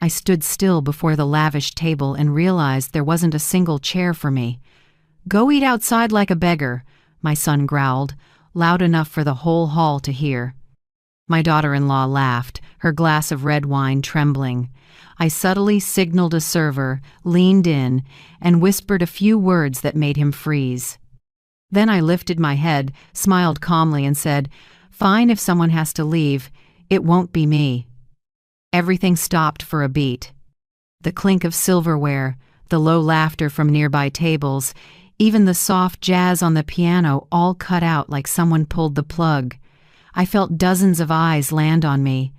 I stood still before the lavish table and realized there wasn't a single chair for me. "Go eat outside like a beggar," my son growled, loud enough for the whole hall to hear. My daughter-in-law laughed, her glass of red wine trembling. I subtly signaled a server, leaned in, and whispered a few words that made him freeze. Then I lifted my head, smiled calmly, and said, "Fine if someone has to leave. It won't be me." Everything stopped for a beat. The clink of silverware, the low laughter from nearby tables, even the soft jazz on the piano all cut out like someone pulled the plug. I felt dozens of eyes land on me.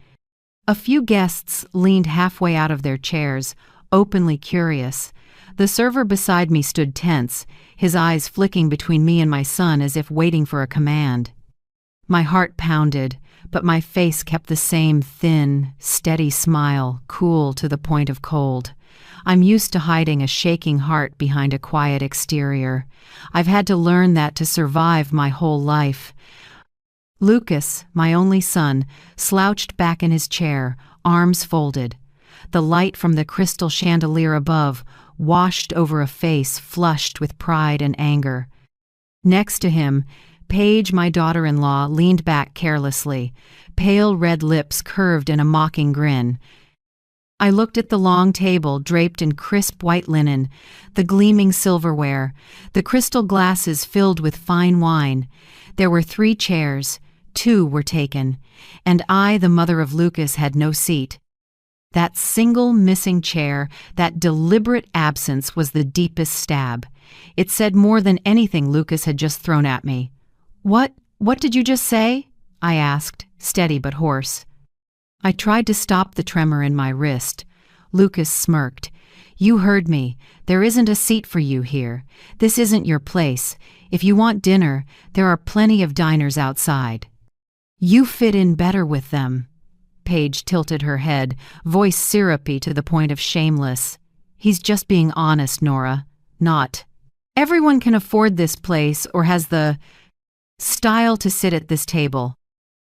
A few guests leaned halfway out of their chairs, openly curious. The server beside me stood tense, his eyes flicking between me and my son as if waiting for a command. My heart pounded, but my face kept the same thin, steady smile, cool to the point of cold. I'm used to hiding a shaking heart behind a quiet exterior. I've had to learn that to survive my whole life. Lucas, my only son, slouched back in his chair, arms folded. The light from the crystal chandelier above washed over a face flushed with pride and anger. Next to him, Paige, my daughter-in-law, leaned back carelessly, pale red lips curved in a mocking grin. I looked at the long table draped in crisp white linen, the gleaming silverware, the crystal glasses filled with fine wine. There were 3 chairs, 2 were taken, and I, the mother of Lucas, had no seat. That single missing chair, that deliberate absence was the deepest stab. It said more than anything Lucas had just thrown at me. What did you just say?" I asked, steady but hoarse. I tried to stop the tremor in my wrist. Lucas smirked. "You heard me. There isn't a seat for you here. This isn't your place. If you want dinner, there are plenty of diners outside. You fit in better with them." Paige tilted her head, voice syrupy to the point of shameless. "He's just being honest, Nora. Not. Everyone can afford this place or has the style to sit at this table."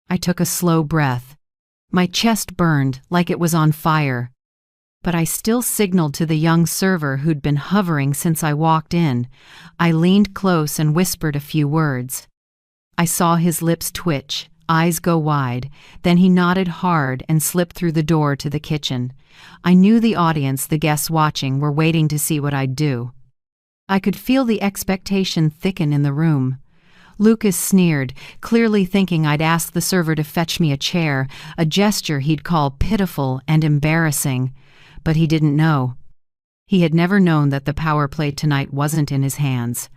I took a slow breath. My chest burned like it was on fire. But I still signaled to the young server who'd been hovering since I walked in. I leaned close and whispered a few words. I saw his lips twitch, eyes go wide, then he nodded hard and slipped through the door to the kitchen. I knew the audience, the guests watching, were waiting to see what I'd do. I could feel the expectation thicken in the room. Lucas sneered, clearly thinking I'd ask the server to fetch me a chair, a gesture he'd call pitiful and embarrassing. But he didn't know. He had never known that the power play tonight wasn't in his hands.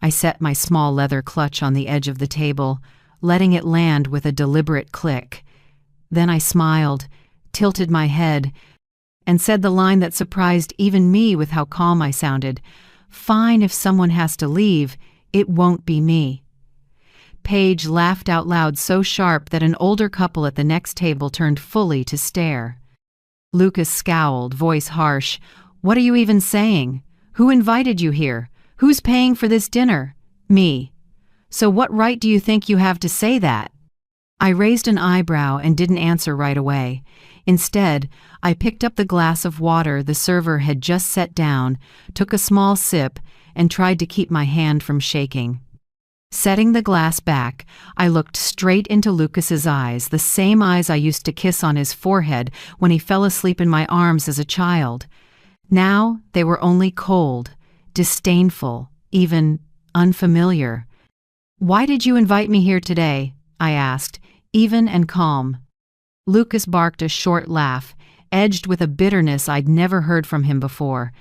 I set my small leather clutch on the edge of the table, letting it land with a deliberate click. Then I smiled, tilted my head, and said the line that surprised even me with how calm I sounded. "Fine if someone has to leave. It won't be me." Paige laughed out loud so sharp that an older couple at the next table turned fully to stare. Lucas scowled, voice harsh. "What are you even saying? Who invited you here? Who's paying for this dinner?" "Me." "So what right do you think you have to say that?" I raised an eyebrow and didn't answer right away. Instead, I picked up the glass of water the server had just set down, took a small sip, and tried to keep my hand from shaking. Setting the glass back, I looked straight into Lucas's eyes, the same eyes I used to kiss on his forehead when he fell asleep in my arms as a child. Now they were only cold, disdainful, even unfamiliar. "Why did you invite me here today?" I asked, even and calm. Lucas barked a short laugh, edged with a bitterness I'd never heard from him before.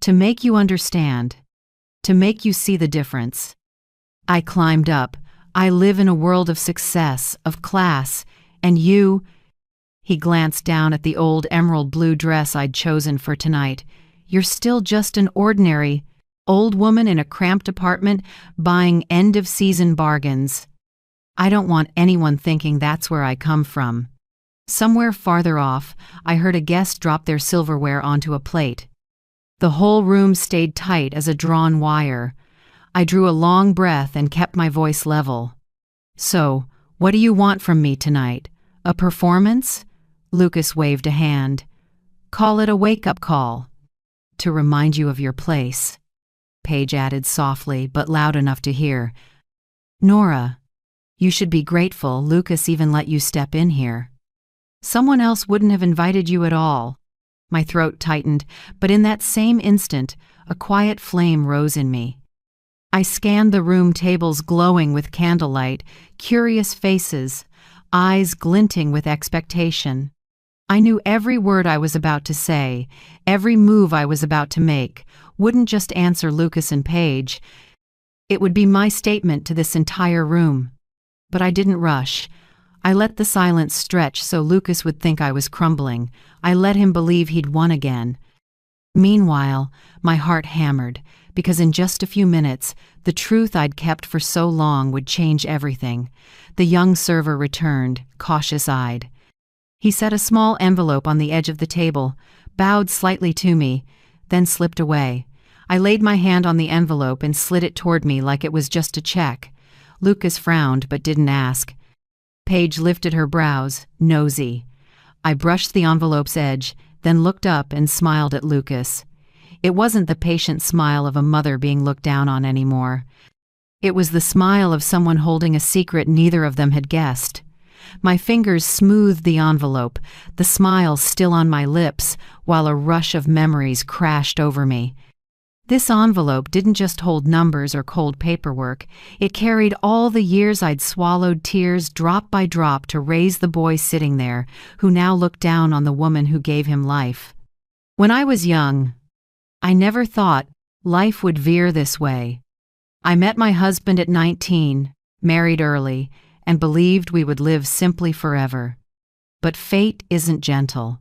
"To make you understand. To make you see the difference." I climbed up. "I live in a world of success, of class, and you—" He glanced down at the old emerald blue dress I'd chosen for tonight. "You're still just an ordinary old woman in a cramped apartment buying end-of-season bargains. I don't want anyone thinking that's where I come from." Somewhere farther off, I heard a guest drop their silverware onto a plate. The whole room stayed tight as a drawn wire. I drew a long breath and kept my voice level. "So, what do you want from me tonight? A performance?" Lucas waved a hand. Call it a wake-up call. To remind you of your place. Paige added softly, but loud enough to hear. Nora, you should be grateful Lucas even let you step in here. Someone else wouldn't have invited you at all. My throat tightened, but in that same instant, a quiet flame rose in me. I scanned the room, tables glowing with candlelight, curious faces, eyes glinting with expectation. I knew every word I was about to say, every move I was about to make, wouldn't just answer Lucas and Paige. It would be my statement to this entire room. But I didn't rush. I let the silence stretch so Lucas would think I was crumbling. I let him believe he'd won again. Meanwhile, my heart hammered, because in just a few minutes, the truth I'd kept for so long would change everything. The young server returned, cautious-eyed. He set a small envelope on the edge of the table, bowed slightly to me, then slipped away. I laid my hand on the envelope and slid it toward me like it was just a check. Lucas frowned but didn't ask. Paige lifted her brows, nosy. I brushed the envelope's edge, then looked up and smiled at Lucas. It wasn't the patient smile of a mother being looked down on anymore. It was the smile of someone holding a secret neither of them had guessed. My fingers smoothed the envelope, the smile still on my lips, while a rush of memories crashed over me. This envelope didn't just hold numbers or cold paperwork. It carried all the years I'd swallowed tears drop by drop to raise the boy sitting there, who now looked down on the woman who gave him life. When I was young, I never thought life would veer this way. I met my husband at 19, married early, and believed we would live simply forever. But fate isn't gentle.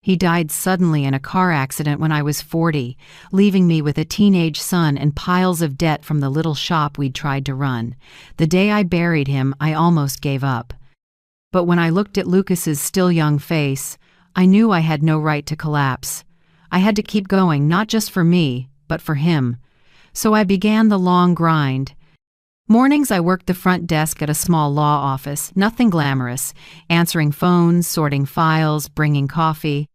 He died suddenly in a car accident when I was 40, leaving me with a teenage son and piles of debt from the little shop we'd tried to run. The day I buried him, I almost gave up. But when I looked at Lucas's still young face, I knew I had no right to collapse. I had to keep going, not just for me, but for him. So I began the long grind. Mornings I worked the front desk at a small law office, nothing glamorous, answering phones, sorting files, bringing coffee.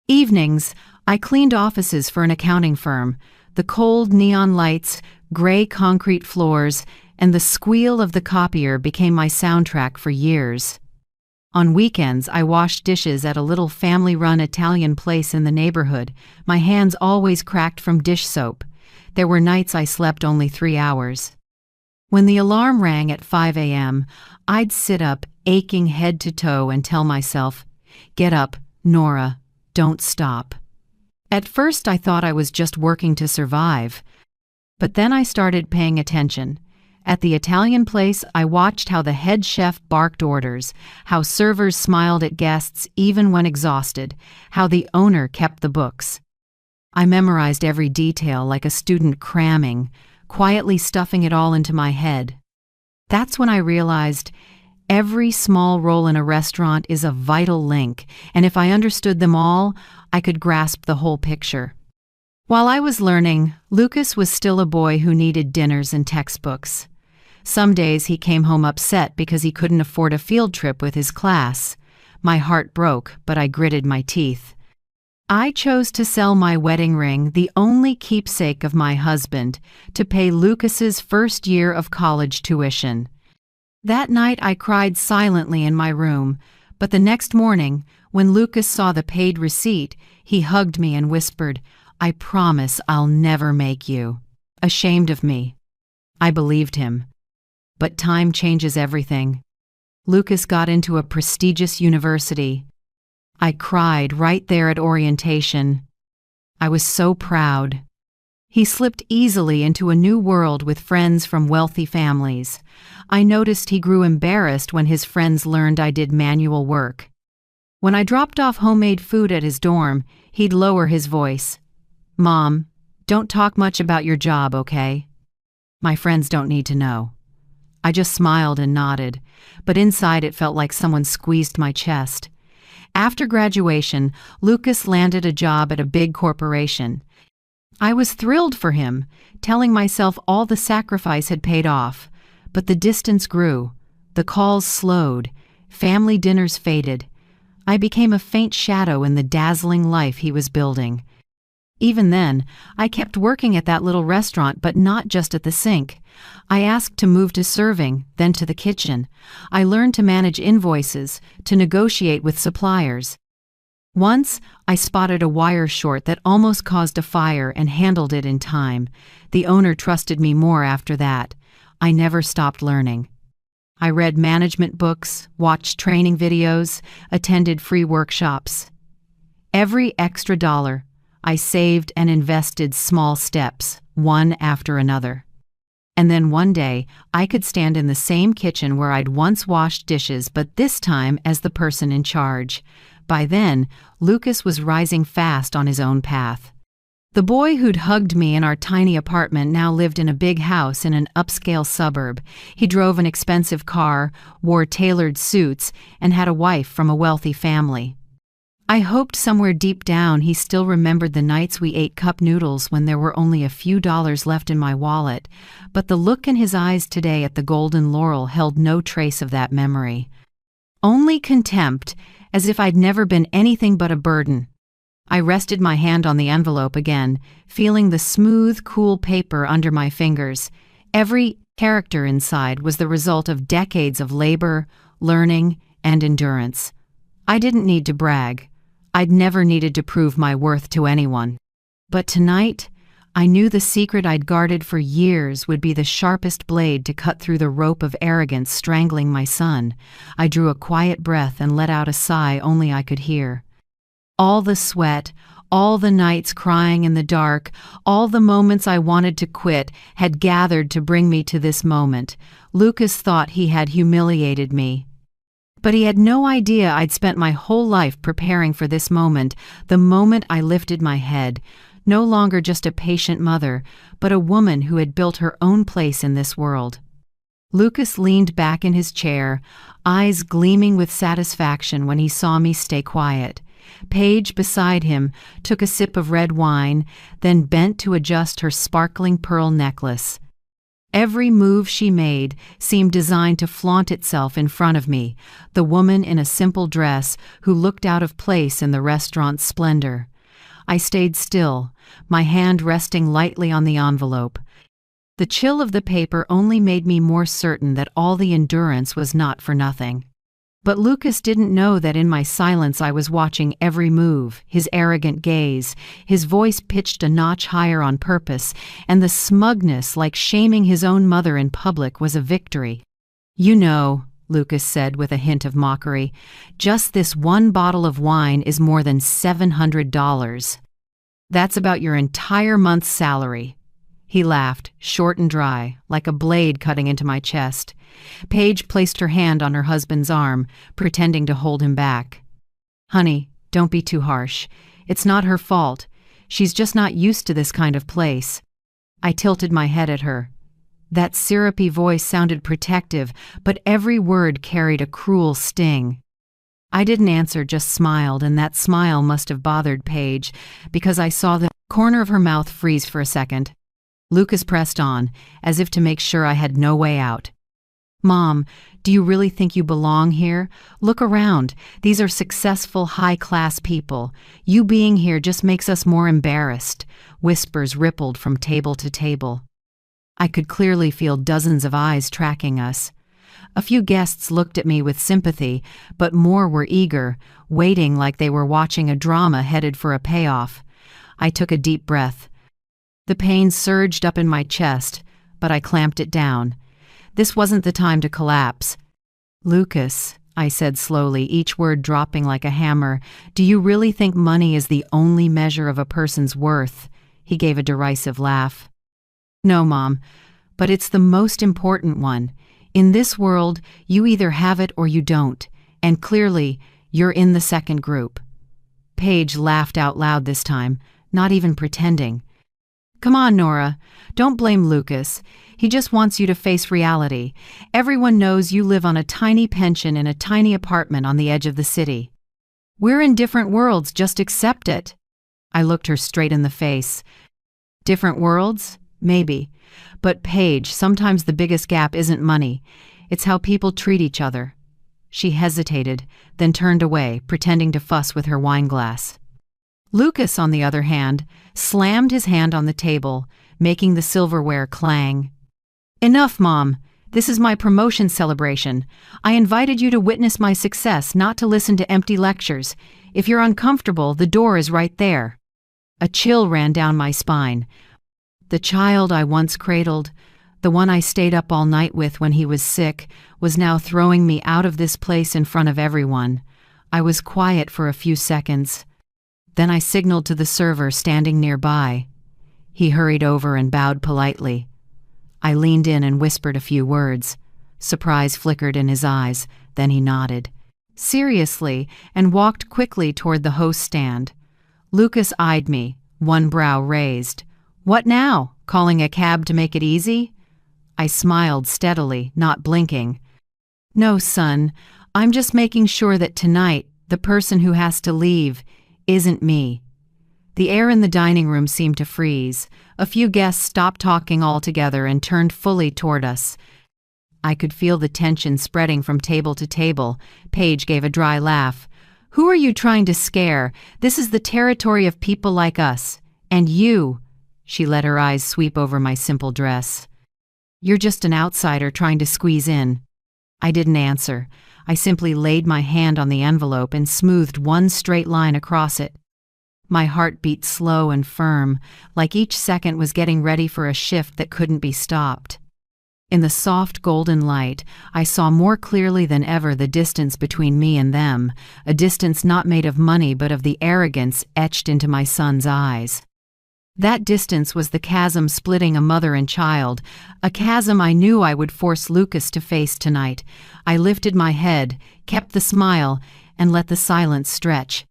Evenings, I cleaned offices for an accounting firm. The cold neon lights, gray concrete floors, and the squeal of the copier became my soundtrack for years. On weekends, I washed dishes at a little family-run Italian place in the neighborhood, my hands always cracked from dish soap. There were nights I slept only 3 hours. When the alarm rang at 5 a.m., I'd sit up, aching head to toe, and tell myself, "Get up, Nora, don't stop." At first I thought I was just working to survive. But then I started paying attention. At the Italian place, I watched how the head chef barked orders, how servers smiled at guests even when exhausted, how the owner kept the books. I memorized every detail like a student cramming, quietly stuffing it all into my head. That's when I realized every small role in a restaurant is a vital link, and if I understood them all, I could grasp the whole picture. While I was learning, Lucas was still a boy who needed dinners and textbooks. Some days he came home upset because he couldn't afford a field trip with his class. My heart broke, but I gritted my teeth. I chose to sell my wedding ring, the only keepsake of my husband, to pay Lucas's first year of college tuition. That night I cried silently in my room, but the next morning, when Lucas saw the paid receipt, he hugged me and whispered, "I promise I'll never make you." Ashamed of me. I believed him. But time changes everything. Lucas got into a prestigious university. I cried right there at orientation. I was so proud. He slipped easily into a new world with friends from wealthy families. I noticed he grew embarrassed when his friends learned I did manual work. When I dropped off homemade food at his dorm, he'd lower his voice. "Mom, don't talk much about your job, okay? My friends don't need to know." I just smiled and nodded, but inside it felt like someone squeezed my chest. After graduation, Lucas landed a job at a big corporation. I was thrilled for him, telling myself all the sacrifice had paid off. But the distance grew. The calls slowed. Family dinners faded. I became a faint shadow in the dazzling life he was building. Even then, I kept working at that little restaurant, but not just at the sink. I asked to move to serving, then to the kitchen. I learned to manage invoices, to negotiate with suppliers. Once, I spotted a wire short that almost caused a fire and handled it in time. The owner trusted me more after that. I never stopped learning. I read management books, watched training videos, attended free workshops. Every extra dollar, I saved and invested small steps, one after another. And then one day, I could stand in the same kitchen where I'd once washed dishes, but this time as the person in charge. By then, Lucas was rising fast on his own path. The boy who'd hugged me in our tiny apartment now lived in a big house in an upscale suburb. He drove an expensive car, wore tailored suits, and had a wife from a wealthy family. I hoped somewhere deep down he still remembered the nights we ate cup noodles when there were only a few dollars left in my wallet, but the look in his eyes today at the Golden Laurel held no trace of that memory. Only contempt, as if I'd never been anything but a burden. I rested my hand on the envelope again, feeling the smooth, cool paper under my fingers. Every character inside was the result of decades of labor, learning, and endurance. I didn't need to brag. I'd never needed to prove my worth to anyone. But tonight, I knew the secret I'd guarded for years would be the sharpest blade to cut through the rope of arrogance strangling my son. I drew a quiet breath and let out a sigh only I could hear. All the sweat, all the nights crying in the dark, all the moments I wanted to quit had gathered to bring me to this moment. Lucas thought he had humiliated me. But he had no idea I'd spent my whole life preparing for this moment, the moment I lifted my head, no longer just a patient mother, but a woman who had built her own place in this world. Lucas leaned back in his chair, eyes gleaming with satisfaction when he saw me stay quiet. Paige, beside him, took a sip of red wine, then bent to adjust her sparkling pearl necklace. Every move she made seemed designed to flaunt itself in front of me, the woman in a simple dress who looked out of place in the restaurant's splendor. I stayed still, my hand resting lightly on the envelope. The chill of the paper only made me more certain that all the endurance was not for nothing. But Lucas didn't know that in my silence I was watching every move, his arrogant gaze, his voice pitched a notch higher on purpose, and the smugness, like shaming his own mother in public, was a victory. "You know," Lucas said with a hint of mockery, "just this one bottle of wine is more than $700. That's about your entire month's salary." He laughed, short and dry, like a blade cutting into my chest. Paige placed her hand on her husband's arm, pretending to hold him back. "Honey, don't be too harsh. It's not her fault. She's just not used to this kind of place." I tilted my head at her. That syrupy voice sounded protective, but every word carried a cruel sting. I didn't answer, just smiled, and that smile must have bothered Paige, because I saw the corner of her mouth freeze for a second. Lucas pressed on, as if to make sure I had no way out. "Mom, do you really think you belong here? Look around. These are successful, high-class people. You being here just makes us more embarrassed." Whispers rippled from table to table. I could clearly feel dozens of eyes tracking us. A few guests looked at me with sympathy, but more were eager, waiting like they were watching a drama headed for a payoff. I took a deep breath. The pain surged up in my chest, but I clamped it down. This wasn't the time to collapse. "Lucas," I said slowly, each word dropping like a hammer, "do you really think money is the only measure of a person's worth?" He gave a derisive laugh. "No, Mom, but it's the most important one. In this world, you either have it or you don't, and clearly, you're in the second group." Paige laughed out loud this time, not even pretending. "Come on, Nora. Don't blame Lucas. He just wants you to face reality. Everyone knows you live on a tiny pension in a tiny apartment on the edge of the city. We're in different worlds, just accept it." I looked her straight in the face. "Different worlds? Maybe. But Paige, sometimes the biggest gap isn't money. It's how people treat each other." She hesitated, then turned away, pretending to fuss with her wineglass. Lucas, on the other hand, slammed his hand on the table, making the silverware clang. "Enough, Mom. This is my promotion celebration. I invited you to witness my success, not to listen to empty lectures. If you're uncomfortable, the door is right there." A chill ran down my spine. The child I once cradled, the one I stayed up all night with when he was sick, was now throwing me out of this place in front of everyone. I was quiet for a few seconds. Then I signaled to the server standing nearby. He hurried over and bowed politely. I leaned in and whispered a few words. Surprise flickered in his eyes, then he nodded seriously and walked quickly toward the host stand. Lucas eyed me, one brow raised. "What now? Calling a cab to make it easy?" I smiled steadily, not blinking. "No, son. I'm just making sure that tonight, the person who has to leave isn't me." The air in the dining room seemed to freeze. A few guests stopped talking altogether and turned fully toward us. I could feel the tension spreading from table to table. Paige gave a dry laugh. "Who are you trying to scare? This is the territory of people like us. And you," she let her eyes sweep over my simple dress. "You're just an outsider trying to squeeze in." I didn't answer. I simply laid my hand on the envelope and smoothed one straight line across it. My heart beat slow and firm, like each second was getting ready for a shift that couldn't be stopped. In the soft golden light, I saw more clearly than ever the distance between me and them, a distance not made of money but of the arrogance etched into my son's eyes. That distance was the chasm splitting a mother and child, a chasm I knew I would force Lucas to face tonight. I lifted my head, kept the smile, and let the silence stretch.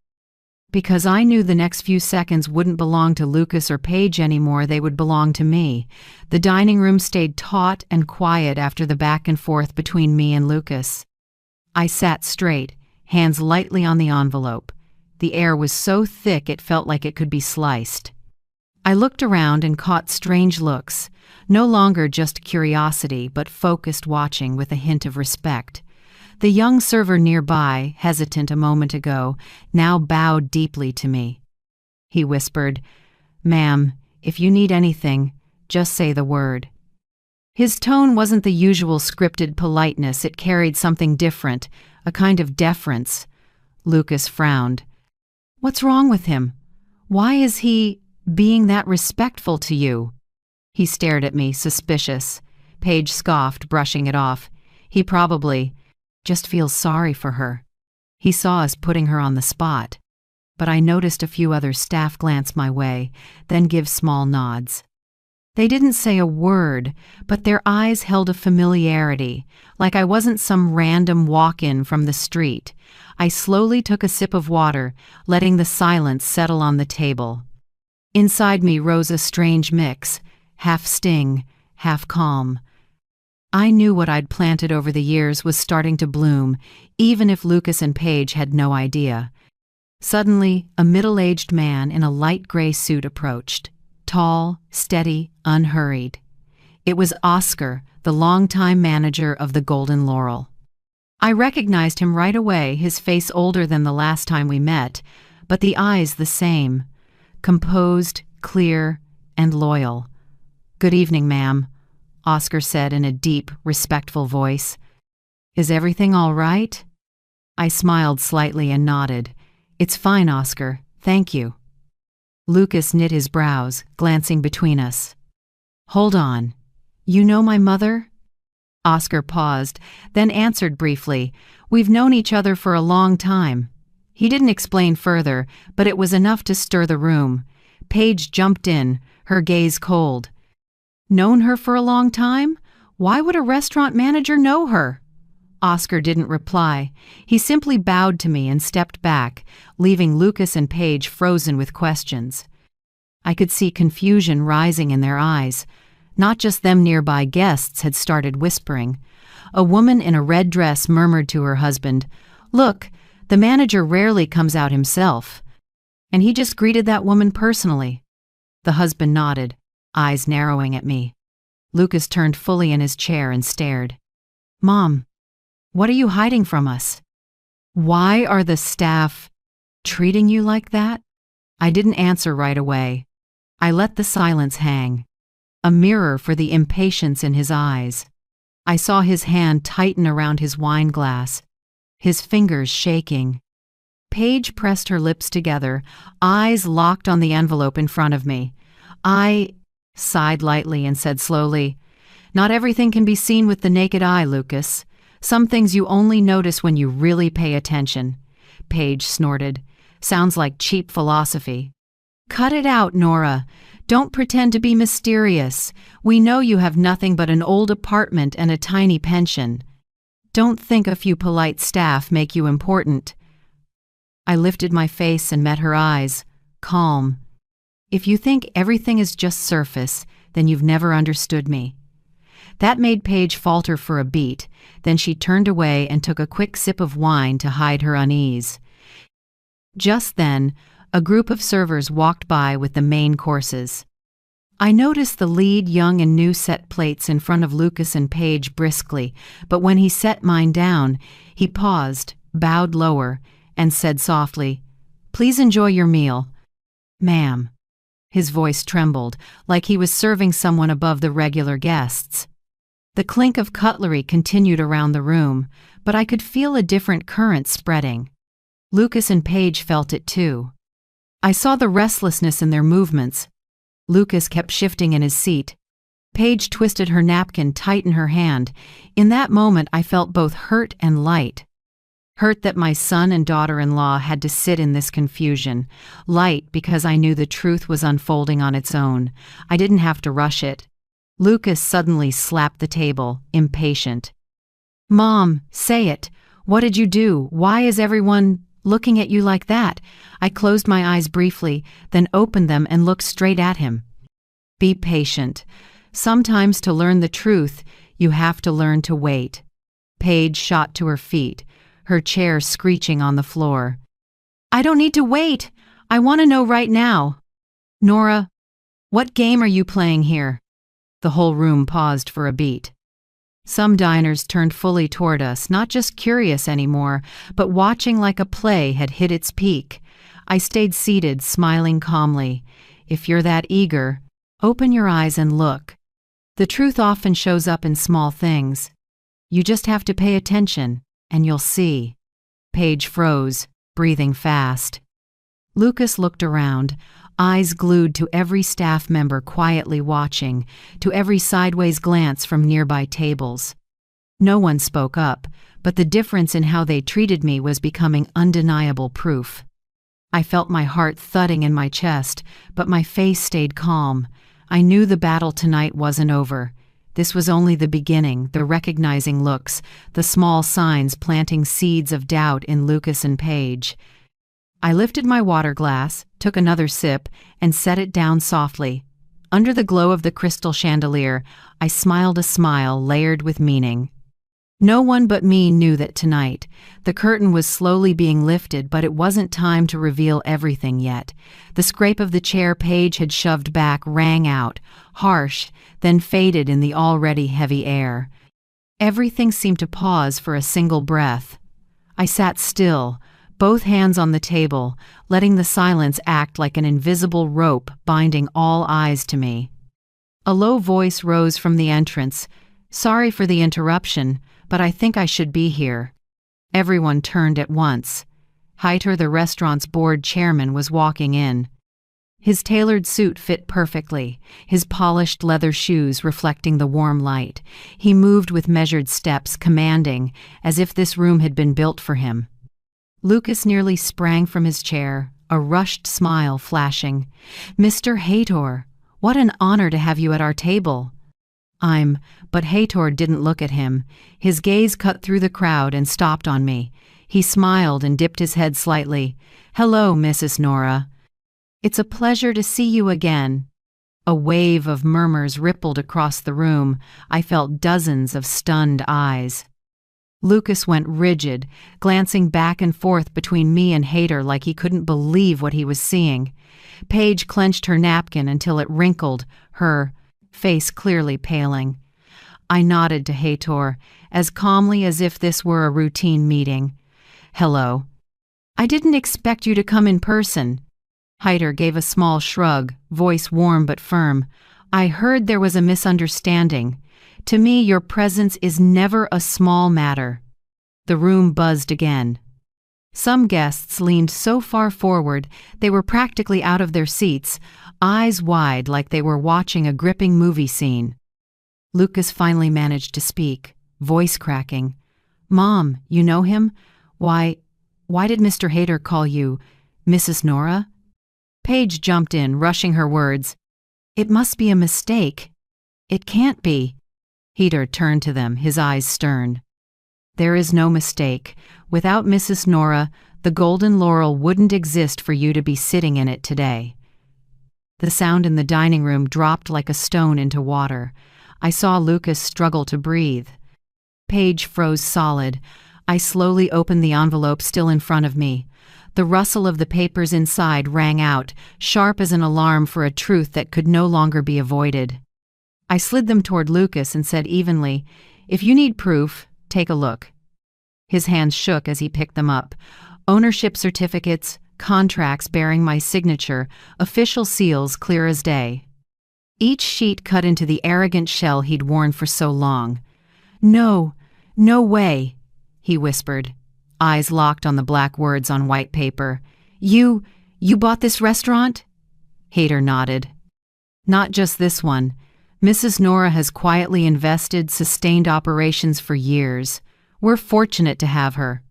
Because I knew the next few seconds wouldn't belong to Lucas or Paige anymore, they would belong to me. The dining room stayed taut and quiet after the back and forth between me and Lucas. I sat straight, hands lightly on the envelope. The air was so thick it felt like it could be sliced. I looked around and caught strange looks, no longer just curiosity, but focused watching with a hint of respect. The young server nearby, hesitant a moment ago, now bowed deeply to me. He whispered, "Ma'am, if you need anything, just say the word." His tone wasn't the usual scripted politeness, it carried something different, a kind of deference. Lucas frowned. "What's wrong with him? Why is he being that respectful to you?" He stared at me, suspicious. Paige scoffed, brushing it off. "He probably just feels sorry for her." He saw us putting her on the spot. But I noticed a few other staff glance my way, then give small nods. They didn't say a word, but their eyes held a familiarity, like I wasn't some random walk-in from the street. I slowly took a sip of water, letting the silence settle on the table. Inside me rose a strange mix, half sting, half calm. I knew what I'd planted over the years was starting to bloom, even if Lucas and Paige had no idea. Suddenly, a middle-aged man in a light gray suit approached. Tall, steady, unhurried. It was Oscar, the longtime manager of the Golden Laurel. I recognized him right away, his face older than the last time we met, but the eyes the same. Composed, clear, and loyal. "Good evening, ma'am," Oscar said in a deep, respectful voice. "Is everything all right?" I smiled slightly and nodded. "It's fine, Oscar. Thank you." Lucas knit his brows, glancing between us. "Hold on. You know my mother?" Oscar paused, then answered briefly, "We've known each other for a long time." He didn't explain further, but it was enough to stir the room. Paige jumped in, her gaze cold. "Known her for a long time? Why would a restaurant manager know her?" Oscar didn't reply. He simply bowed to me and stepped back, leaving Lucas and Paige frozen with questions. I could see confusion rising in their eyes. Not just them, nearby guests had started whispering. A woman in a red dress murmured to her husband, "Look, the manager rarely comes out himself." And he just greeted that woman personally. The husband nodded, eyes narrowing at me. Lucas turned fully in his chair and stared. "Mom, What are you hiding from us? Why are the staff treating you like that? I didn't answer right away. I let the silence hang, a mirror for the impatience in his eyes. I saw his hand tighten around his wine glass, his fingers shaking. Paige pressed her lips together, eyes locked on the envelope in front of me. I sighed lightly and said slowly, "Not everything can be seen with the naked eye, Lucas. Some things you only notice when you really pay attention." Paige snorted. "Sounds like cheap philosophy." "Cut it out, Nora. Don't pretend to be mysterious. We know you have nothing but an old apartment and a tiny pension. Don't think a few polite staff make you important." I lifted my face and met her eyes, calm. "If you think everything is just surface, then you've never understood me." That made Paige falter for a beat, then she turned away and took a quick sip of wine to hide her unease. Just then, a group of servers walked by with the main courses. I noticed the lead young and new set plates in front of Lucas and Paige briskly, but when he set mine down, he paused, bowed lower, and said softly, "Please enjoy your meal." "Ma'am." His voice trembled, like he was serving someone above the regular guests. The clink of cutlery continued around the room, but I could feel a different current spreading. Lucas and Paige felt it too. I saw the restlessness in their movements. Lucas kept shifting in his seat. Paige twisted her napkin tight in her hand. In that moment I felt both hurt and light. Hurt that my son and daughter-in-law had to sit in this confusion. Light because I knew the truth was unfolding on its own. I didn't have to rush it. Lucas suddenly slapped the table, impatient. "Mom, say it. What did you do? Why is everyone looking at you like that?" I closed my eyes briefly, then opened them and looked straight at him. "Be patient. Sometimes to learn the truth, you have to learn to wait." Paige shot to her feet, her chair screeching on the floor. "I don't need to wait. I want to know right now." "Nora, what game are you playing here?" The whole room paused for a beat. Some diners turned fully toward us, not just curious anymore, but watching like a play had hit its peak. I stayed seated, smiling calmly. If you're that eager, open your eyes and look. The truth often shows up in small things. You just have to pay attention, and you'll see. Paige froze, breathing fast. Lucas looked around, eyes glued to every staff member quietly watching, to every sideways glance from nearby tables. No one spoke up, but the difference in how they treated me was becoming undeniable proof. I felt my heart thudding in my chest, but my face stayed calm. I knew the battle tonight wasn't over. This was only the beginning, the recognizing looks, the small signs planting seeds of doubt in Lucas and Paige. I lifted my water glass, took another sip, and set it down softly. Under the glow of the crystal chandelier, I smiled a smile layered with meaning. No one but me knew that tonight. The curtain was slowly being lifted, but it wasn't time to reveal everything yet. The scrape of the chair Paige had shoved back rang out, harsh, then faded in the already heavy air. Everything seemed to pause for a single breath. I sat still, both hands on the table, letting the silence act like an invisible rope binding all eyes to me. A low voice rose from the entrance. "Sorry for the interruption, but I think I should be here." Everyone turned at once. Heiter, the restaurant's board chairman, was walking in. His tailored suit fit perfectly, his polished leather shoes reflecting the warm light. He moved with measured steps, commanding, as if this room had been built for him. Lucas nearly sprang from his chair, a rushed smile flashing. "Mr. Heitor, what an honor to have you at our table." But Heitor didn't look at him. His gaze cut through the crowd and stopped on me. He smiled and dipped his head slightly. "Hello, Mrs. Nora. It's a pleasure to see you again." A wave of murmurs rippled across the room. I felt dozens of stunned eyes. Lucas went rigid, glancing back and forth between me and Heitor like he couldn't believe what he was seeing. Paige clenched her napkin until it wrinkled, her face clearly paling. I nodded to Hator, as calmly as if this were a routine meeting. "Hello. I didn't expect you to come in person." Hator gave a small shrug, voice warm but firm. "I heard there was a misunderstanding. To me, your presence is never a small matter." The room buzzed again. Some guests leaned so far forward they were practically out of their seats, eyes wide like they were watching a gripping movie scene. Lucas finally managed to speak, voice cracking. "Mom, you know him? Why did Mr. Hator call you Mrs. Nora?" Paige jumped in, rushing her words. "It must be a mistake. It can't be." Hator turned to them, his eyes stern. "There is no mistake. Without Mrs. Nora, the Golden Laurel wouldn't exist for you to be sitting in it today." The sound in the dining room dropped like a stone into water. I saw Lucas struggle to breathe. Paige froze solid. I slowly opened the envelope still in front of me. The rustle of the papers inside rang out, sharp as an alarm for a truth that could no longer be avoided. I slid them toward Lucas and said evenly, "If you need proof, take a look." His hands shook as he picked them up. Ownership certificates, contracts bearing my signature, official seals clear as day. Each sheet cut into the arrogant shell he'd worn for so long. "No, no way," he whispered, eyes locked on the black words on white paper. You bought this restaurant?" Hator nodded. "Not just this one. Mrs. Nora has quietly invested, sustained operations for years. We're fortunate to have her."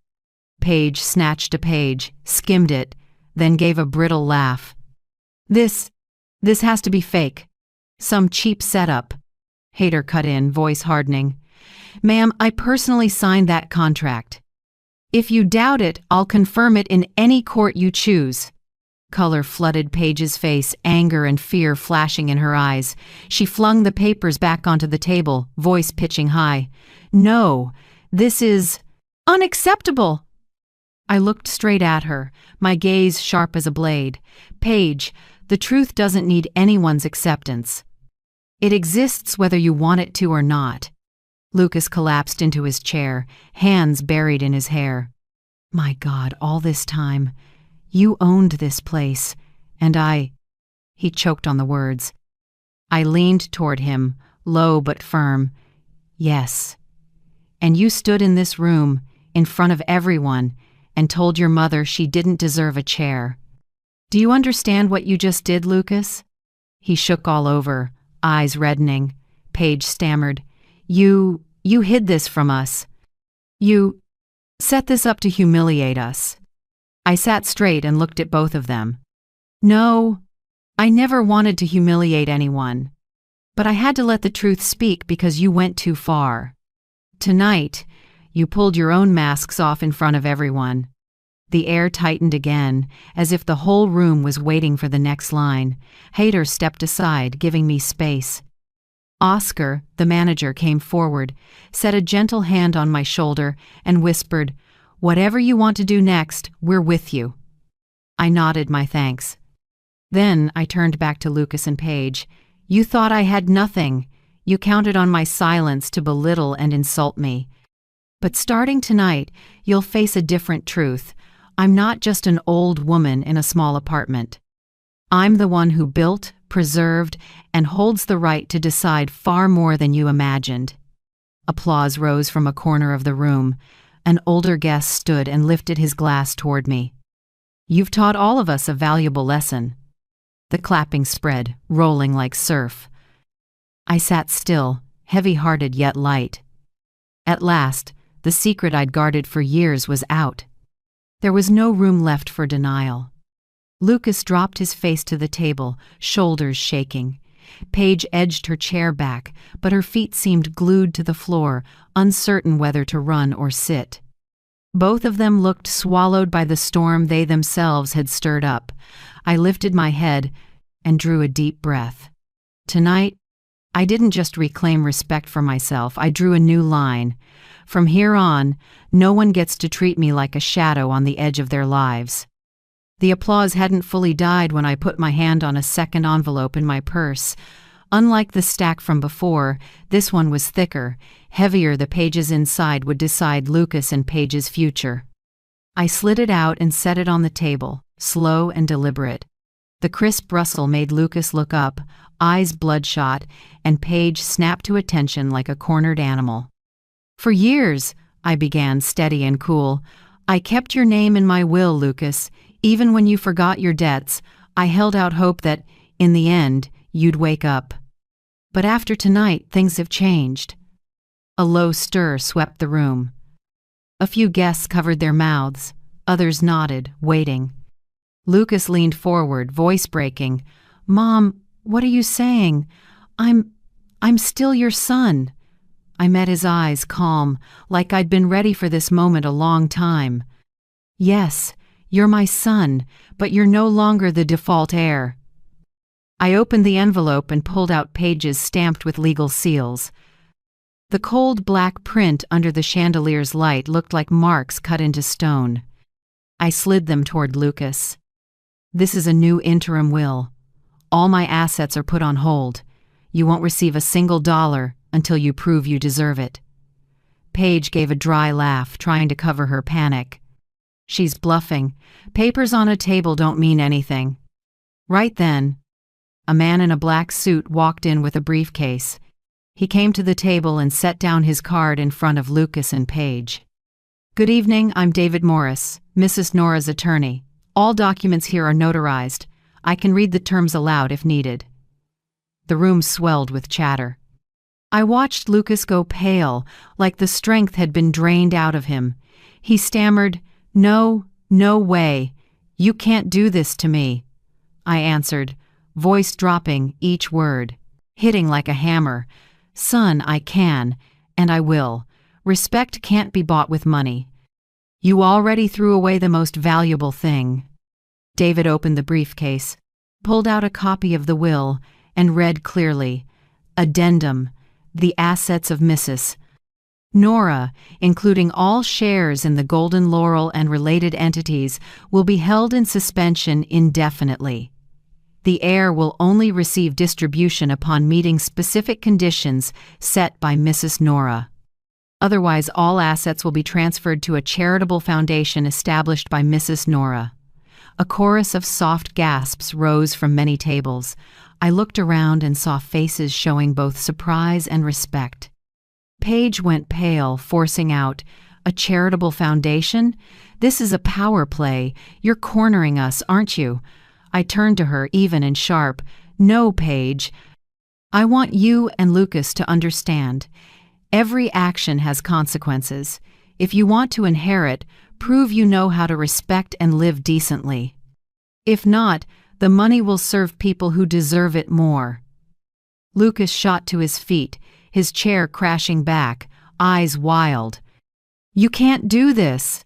Paige snatched a page, skimmed it, then gave a brittle laugh. This has to be fake. Some cheap setup." Hator cut in, voice hardening. "Ma'am, I personally signed that contract. If you doubt it, I'll confirm it in any court you choose." Color flooded Paige's face, anger and fear flashing in her eyes. She flung the papers back onto the table, voice pitching high. "No, this is unacceptable." I looked straight at her, my gaze sharp as a blade. "Paige, the truth doesn't need anyone's acceptance. It exists whether you want it to or not." Lucas collapsed into his chair, hands buried in his hair. "My God, all this time. You owned this place, and I—" He choked on the words. I leaned toward him, low but firm. "Yes. And you stood in this room, in front of everyone, and told your mother she didn't deserve a chair. Do you understand what you just did, Lucas?" He shook all over, eyes reddening. Paige stammered. You hid this from us. You set this up to humiliate us." I sat straight and looked at both of them. "No, I never wanted to humiliate anyone. But I had to let the truth speak because you went too far. Tonight, you pulled your own masks off in front of everyone." The air tightened again, as if the whole room was waiting for the next line. Hator stepped aside, giving me space. Oscar, the manager, came forward, set a gentle hand on my shoulder, and whispered, "Whatever you want to do next, we're with you." I nodded my thanks. Then I turned back to Lucas and Paige. "You thought I had nothing. You counted on my silence to belittle and insult me. But starting tonight, you'll face a different truth. I'm not just an old woman in a small apartment. I'm the one who built, preserved, and holds the right to decide far more than you imagined." Applause rose from a corner of the room. An older guest stood and lifted his glass toward me. "You've taught all of us a valuable lesson." The clapping spread, rolling like surf. I sat still, heavy-hearted yet light. At last, the secret I'd guarded for years was out. There was no room left for denial. Lucas dropped his face to the table, shoulders shaking. Paige edged her chair back, but her feet seemed glued to the floor, uncertain whether to run or sit. Both of them looked swallowed by the storm they themselves had stirred up. I lifted my head and drew a deep breath. Tonight, I didn't just reclaim respect for myself, I drew a new line. From here on, no one gets to treat me like a shadow on the edge of their lives. The applause hadn't fully died when I put my hand on a second envelope in my purse, Unlike the stack from before, this one was thicker, heavier. The pages inside would decide Lucas and Paige's future. I slid it out and set it on the table, slow and deliberate. The crisp rustle made Lucas look up, eyes bloodshot, and Paige snapped to attention like a cornered animal. "For years," I began, steady and cool, "I kept your name in my will, Lucas. Even when you forgot your debts, I held out hope that, in the end, you'd wake up. But after tonight, things have changed." A low stir swept the room. A few guests covered their mouths, others nodded, waiting. Lucas leaned forward, voice breaking. "Mom, what are you saying? I'm still your son." I met his eyes, calm, like I'd been ready for this moment a long time. "Yes, you're my son, but you're no longer the default heir." I opened the envelope and pulled out pages stamped with legal seals. The cold black print under the chandelier's light looked like marks cut into stone. I slid them toward Lucas. "This is a new interim will. All my assets are put on hold. You won't receive a single dollar until you prove you deserve it." Paige gave a dry laugh, trying to cover her panic. "She's bluffing. Papers on a table don't mean anything." Right then, a man in a black suit walked in with a briefcase. He came to the table and set down his card in front of Lucas and Paige. "Good evening, I'm David Morris, Mrs. Nora's attorney. All documents here are notarized. I can read the terms aloud if needed." The room swelled with chatter. I watched Lucas go pale, like the strength had been drained out of him. He stammered, "No, no way. You can't do this to me." I answered, voice dropping each word, hitting like a hammer. "Son, I can, and I will. Respect can't be bought with money. You already threw away the most valuable thing." David opened the briefcase, pulled out a copy of the will, and read clearly, "Addendum, the assets of Mrs. Nora, including all shares in the Golden Laurel and related entities, will be held in suspension indefinitely. The heir will only receive distribution upon meeting specific conditions set by Mrs. Nora. Otherwise, all assets will be transferred to a charitable foundation established by Mrs. Nora." A chorus of soft gasps rose from many tables. I looked around and saw faces showing both surprise and respect. Paige went pale, forcing out, "A charitable foundation? This is a power play. You're cornering us, aren't you?" I turned to her, even and sharp. "No, Paige. I want you and Lucas to understand. Every action has consequences. If you want to inherit, prove you know how to respect and live decently. If not, the money will serve people who deserve it more." Lucas shot to his feet, his chair crashing back, eyes wild. "You can't do this.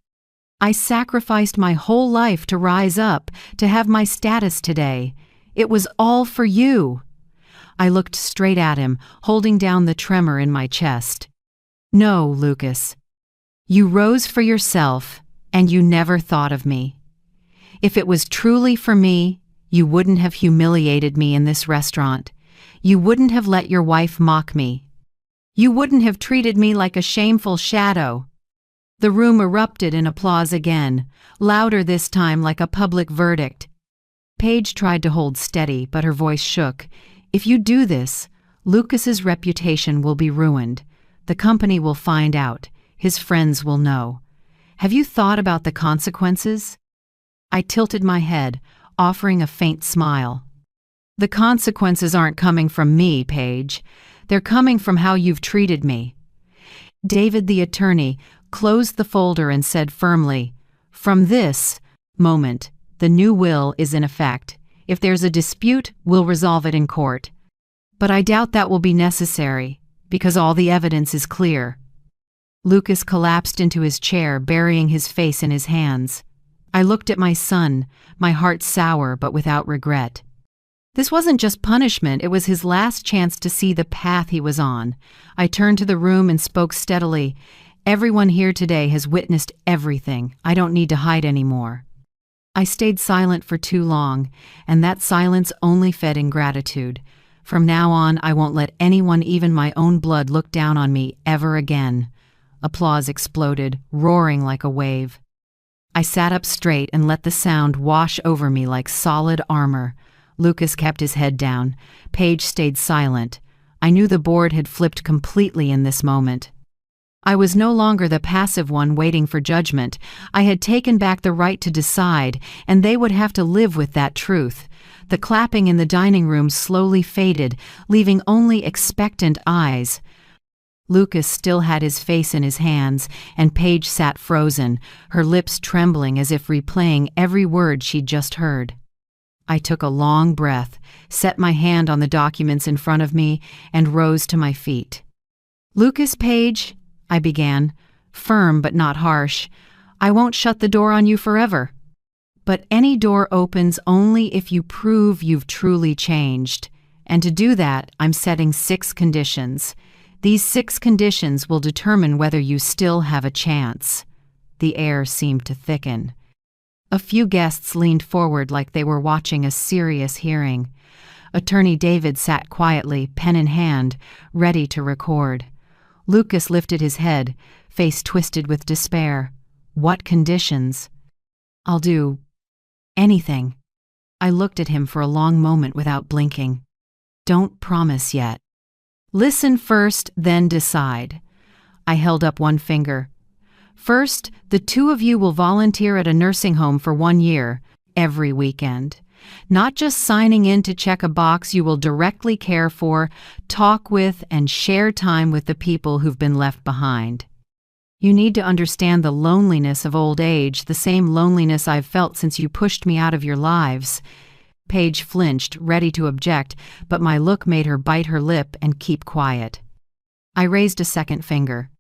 I sacrificed my whole life to rise up, to have my status today. It was all for you." I looked straight at him, holding down the tremor in my chest. "No, Lucas. You rose for yourself, and you never thought of me. If it was truly for me, you wouldn't have humiliated me in this restaurant. You wouldn't have let your wife mock me. You wouldn't have treated me like a shameful shadow." The room erupted in applause again, louder this time, like a public verdict. Paige tried to hold steady, but her voice shook. "If you do this, Lucas's reputation will be ruined. The company will find out. His friends will know. Have you thought about the consequences?" I tilted my head, offering a faint smile. "The consequences aren't coming from me, Paige. They're coming from how you've treated me." David, the attorney, closed the folder and said firmly, "From this moment, the new will is in effect. If there's a dispute, we'll resolve it in court. But I doubt that will be necessary, because all the evidence is clear." Lucas collapsed into his chair, burying his face in his hands. I looked at my son, my heart sour but without regret. This wasn't just punishment, it was his last chance to see the path he was on. I turned to the room and spoke steadily. "Everyone here today has witnessed everything. I don't need to hide anymore." I stayed silent for too long, and that silence only fed ingratitude. From now on, I won't let anyone, even my own blood, look down on me ever again." Applause exploded, roaring like a wave. I sat up straight and let the sound wash over me like solid armor. Lucas kept his head down. Paige stayed silent. I knew the board had flipped completely in this moment. I was no longer the passive one waiting for judgment. I had taken back the right to decide, and they would have to live with that truth. The clapping in the dining room slowly faded, leaving only expectant eyes. Lucas still had his face in his hands, and Paige sat frozen, her lips trembling as if replaying every word she'd just heard. I took a long breath, set my hand on the documents in front of me, and rose to my feet. "Lucas, Paige," I began, firm but not harsh, "I won't shut the door on you forever. But any door opens only if you prove you've truly changed. And to do that, I'm setting 6 conditions. These 6 conditions will determine whether you still have a chance." The air seemed to thicken. A few guests leaned forward like they were watching a serious hearing. Attorney David sat quietly, pen in hand, ready to record. Lucas lifted his head, face twisted with despair. "What conditions?" "I'll do anything." I looked at him for a long moment without blinking. "Don't promise yet. Listen first, then decide." I held up one finger. "First, the 2 of you will volunteer at a nursing home for 1 year, every weekend. Not just signing in to check a box, you will directly care for, talk with, and share time with the people who've been left behind. You need to understand the loneliness of old age, the same loneliness I've felt since you pushed me out of your lives." Paige flinched, ready to object, but my look made her bite her lip and keep quiet. I raised a second finger.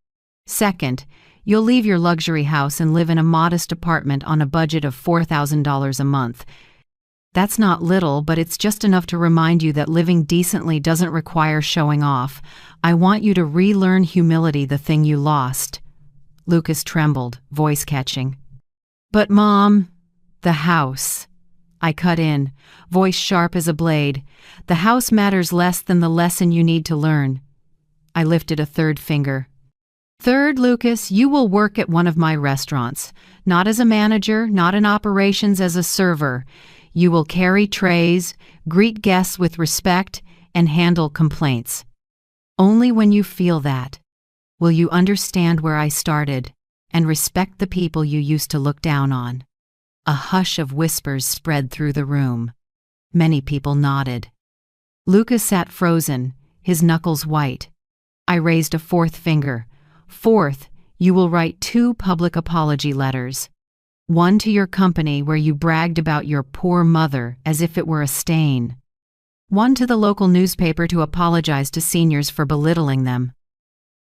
"Second, you'll leave your luxury house and live in a modest apartment on a budget of $4,000 a month. That's not little, but it's just enough to remind you that living decently doesn't require showing off. I want you to relearn humility, the thing you lost." Lucas trembled, voice catching. "But Mom, the house." I cut in, voice sharp as a blade. "The house matters less than the lesson you need to learn." I lifted a third finger. "Third, Lucas, you will work at one of my restaurants. Not as a manager, not in operations, as a server. You will carry trays, greet guests with respect, and handle complaints. Only when you feel that will you understand where I started and respect the people you used to look down on." A hush of whispers spread through the room. Many people nodded. Lucas sat frozen, his knuckles white. I raised a fourth finger. "Fourth, you will write 2 public apology letters. One to your company where you bragged about your poor mother as if it were a stain. One to the local newspaper to apologize to seniors for belittling them.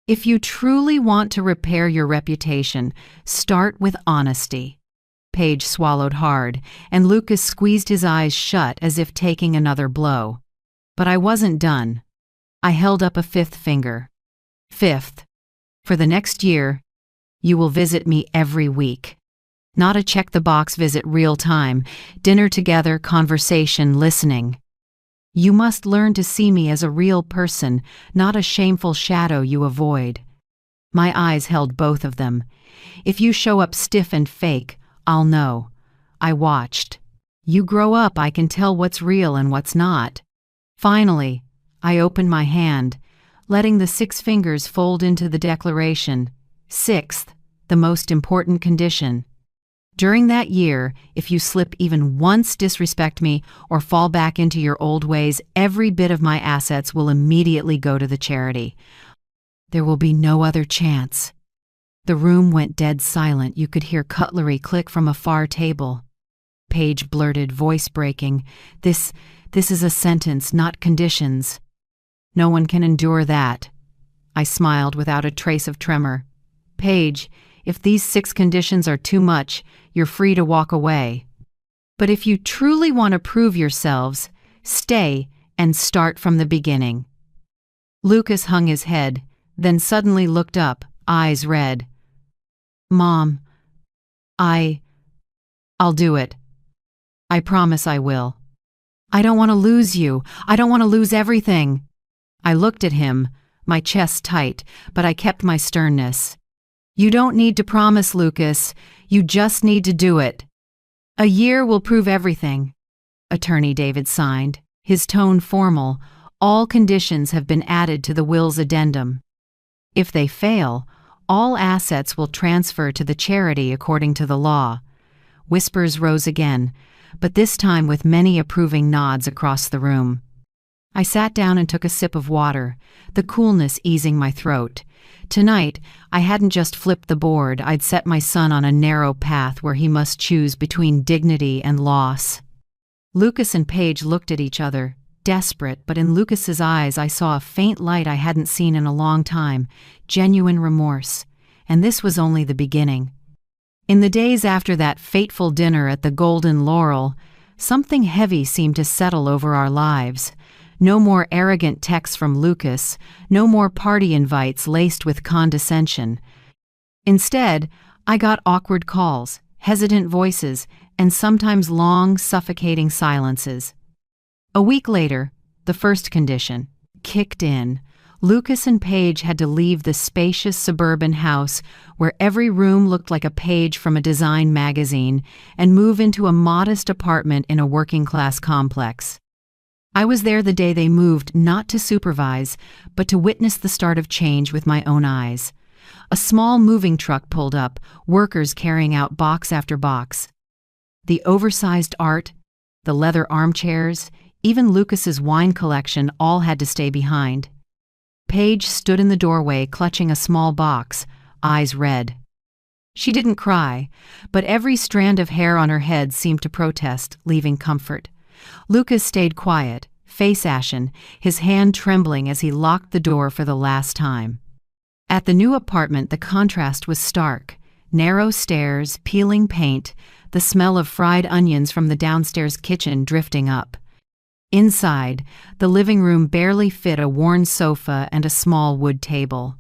If you truly want to repair your reputation, start with honesty." Paige swallowed hard, and Lucas squeezed his eyes shut as if taking another blow. But I wasn't done. I held up a 5th finger. "Fifth, for the next year, you will visit me every week. Not a check-the-box visit, real time, dinner together, conversation, listening. You must learn to see me as a real person, not a shameful shadow you avoid." My eyes held both of them. "If you show up stiff and fake, I'll know." I watched. "You grow up, I can tell what's real and what's not." Finally, I opened my hand, letting the 6 fingers fold into the declaration. "Sixth, the most important condition. During that year, if you slip even once, disrespect me, or fall back into your old ways, every bit of my assets will immediately go to the charity. There will be no other chance." The room went dead silent. You could hear cutlery click from a far table. Paige blurted, voice breaking, This is a sentence, not conditions." "No one can endure that." I smiled without a trace of tremor. "Paige, if these 6 conditions are too much, you're free to walk away. But if you truly want to prove yourselves, stay and start from the beginning." Lucas hung his head, then suddenly looked up, eyes red. "Mom, I'll do it. I promise I will." I don't want to lose you. I don't want to lose everything. I looked at him, my chest tight, but I kept my sternness. You don't need to promise, Lucas. You just need to do it. A year will prove everything. Attorney David signed, his tone formal. All conditions have been added to the will's addendum. If they fail, all assets will transfer to the charity according to the law. Whispers rose again, but this time with many approving nods across the room. I sat down and took a sip of water, the coolness easing my throat. Tonight, I hadn't just flipped the board, I'd set my son on a narrow path where he must choose between dignity and loss. Lucas and Paige looked at each other, desperate, but in Lucas's eyes I saw a faint light I hadn't seen in a long time, genuine remorse. And this was only the beginning. In the days after that fateful dinner at the Golden Laurel, something heavy seemed to settle over our lives. No more arrogant texts from Lucas, no more party invites laced with condescension. Instead, I got awkward calls, hesitant voices, and sometimes long, suffocating silences. A week later, the first condition kicked in. Lucas and Paige had to leave the spacious suburban house where every room looked like a page from a design magazine and move into a modest apartment in a working-class complex. I was there the day they moved, not to supervise, but to witness the start of change with my own eyes. A small moving truck pulled up, workers carrying out box after box. The oversized art, the leather armchairs, even Lucas's wine collection all had to stay behind. Paige stood in the doorway clutching a small box, eyes red. She didn't cry, but every strand of hair on her head seemed to protest, leaving comfort. Lucas stayed quiet, face ashen, his hand trembling as he locked the door for the last time. At the new apartment, the contrast was stark. Narrow stairs, peeling paint, the smell of fried onions from the downstairs kitchen drifting up. Inside, the living room barely fit a worn sofa and a small wood table.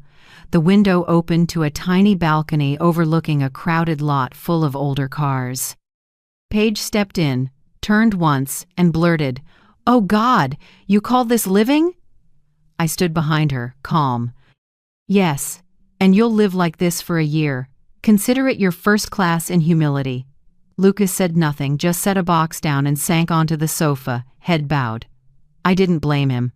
The window opened to a tiny balcony overlooking a crowded lot full of older cars. Paige stepped in, turned once, and blurted, "Oh God, you call this living?" I stood behind her, calm. "Yes, and you'll live like this for a year. Consider it your first class in humility." Lucas said nothing, just set a box down and sank onto the sofa, head bowed. I didn't blame him.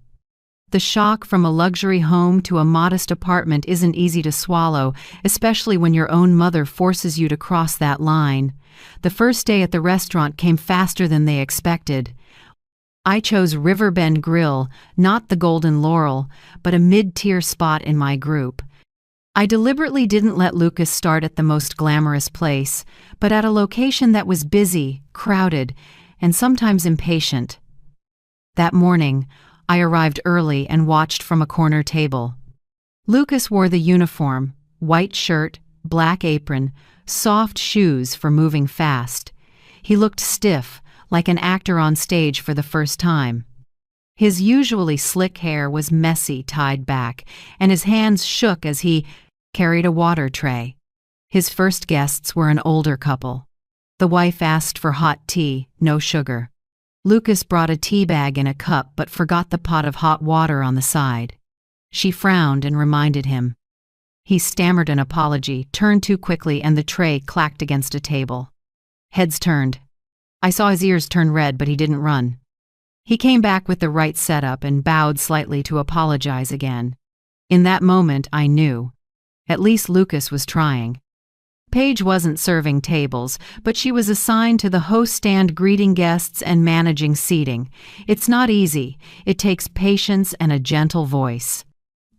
The shock from a luxury home to a modest apartment isn't easy to swallow, especially when your own mother forces you to cross that line. The first day at the restaurant came faster than they expected. I chose Riverbend Grill, not the Golden Laurel, but a mid-tier spot in my group. I deliberately didn't let Lucas start at the most glamorous place, but at a location that was busy, crowded, and sometimes impatient. That morning, I arrived early and watched from a corner table. Lucas wore the uniform, white shirt, black apron, soft shoes for moving fast. He looked stiff, like an actor on stage for the first time. His usually slick hair was messy, tied back, and his hands shook as he carried a water tray. His first guests were an older couple. The wife asked for hot tea, no sugar. Lucas brought a tea bag and a cup but forgot the pot of hot water on the side. She frowned and reminded him. He stammered an apology, turned too quickly, and the tray clacked against a table. Heads turned. I saw his ears turn red, but he didn't run. He came back with the right setup and bowed slightly to apologize again. In that moment, I knew. At least Lucas was trying. Paige wasn't serving tables, but she was assigned to the host stand, greeting guests and managing seating. It's not easy. It takes patience and a gentle voice.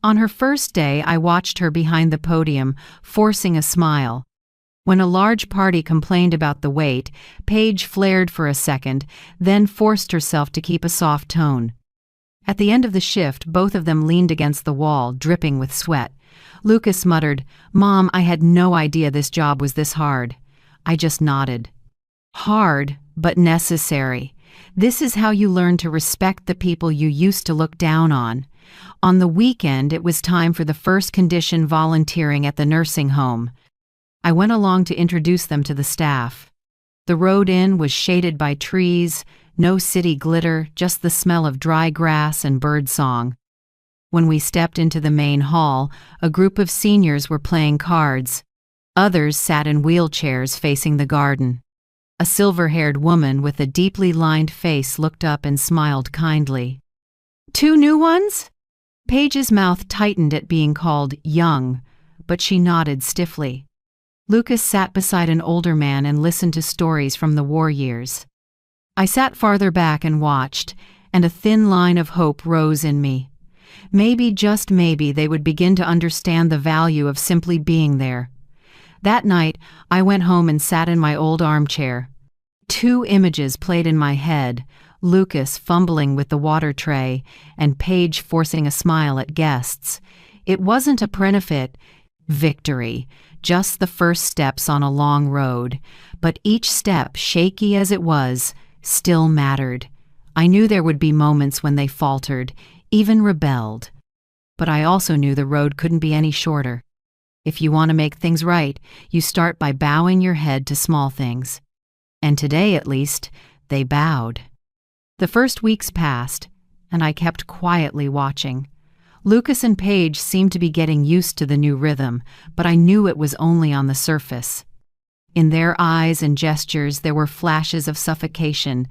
On her first day, I watched her behind the podium, forcing a smile. When a large party complained about the wait, Paige flared for a second, then forced herself to keep a soft tone. At the end of the shift, both of them leaned against the wall, dripping with sweat. Lucas muttered, "Mom, I had no idea this job was this hard." I just nodded. Hard, but necessary. This is how you learn to respect the people you used to look down on. On the weekend, it was time for the first condition, volunteering at the nursing home. I went along to introduce them to the staff. The road in was shaded by trees, No city glitter, just the smell of dry grass and bird song. When we stepped into the main hall, a group of seniors were playing cards. Others sat in wheelchairs facing the garden. A silver-haired woman with a deeply lined face looked up and smiled kindly. "Two new ones?" Paige's mouth tightened at being called young, but she nodded stiffly. Lucas sat beside an older man and listened to stories from the war years. I sat farther back and watched, and a thin line of hope rose in me. Maybe, just maybe, they would begin to understand the value of simply being there. That night, I went home and sat in my old armchair. Two images played in my head: Lucas fumbling with the water tray, and Paige forcing a smile at guests. It wasn't a benefit victory, just the first steps on a long road, but each step, shaky as it was, still mattered. I knew there would be moments when they faltered, even rebelled. But I also knew the road couldn't be any shorter. If you want to make things right, you start by bowing your head to small things. And today, at least, they bowed. The first weeks passed, and I kept quietly watching. Lucas and Paige seemed to be getting used to the new rhythm, but I knew it was only on the surface. In their eyes and gestures there were flashes of suffocation.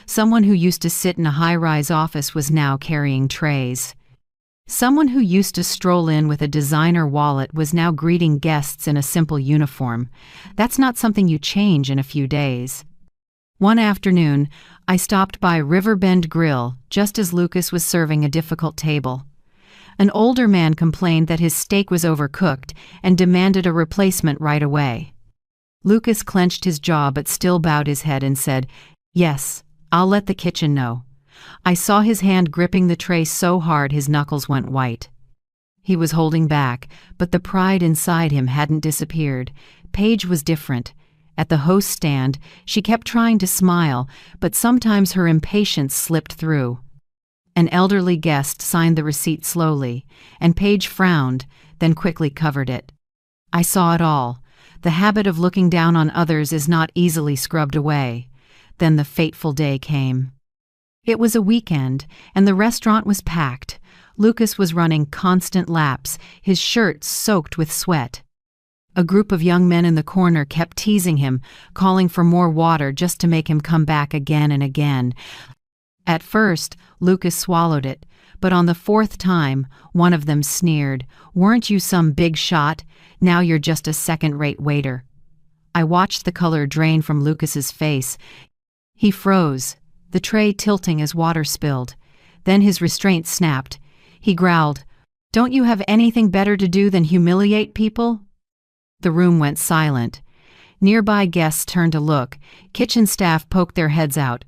Someone who used to sit in a high-rise office was now carrying trays. Someone who used to stroll in with a designer wallet was now greeting guests in a simple uniform. That's not something you change in a few days. One afternoon, I stopped by Riverbend Grill just as Lucas was serving a difficult table. An older man complained that his steak was overcooked and demanded a replacement right away. Lucas clenched his jaw but still bowed his head and said, "Yes, I'll let the kitchen know." I saw his hand gripping the tray so hard his knuckles went white. He was holding back, but the pride inside him hadn't disappeared. Paige was different. At the host stand, she kept trying to smile, but sometimes her impatience slipped through. An elderly guest signed the receipt slowly, and Paige frowned, then quickly covered it. I saw it all. The habit of looking down on others is not easily scrubbed away. Then the fateful day came. It was a weekend, and the restaurant was packed. Lucas was running constant laps, his shirt soaked with sweat. A group of young men in the corner kept teasing him, calling for more water just to make him come back again and again. At first, Lucas swallowed it, but on the fourth time, one of them sneered, "Weren't you some big shot? Now you're just a second-rate waiter." I watched the color drain from Lucas's face. He froze, the tray tilting as water spilled. Then his restraint snapped. He growled, "Don't you have anything better to do than humiliate people?" The room went silent. Nearby guests turned to look. Kitchen staff poked their heads out.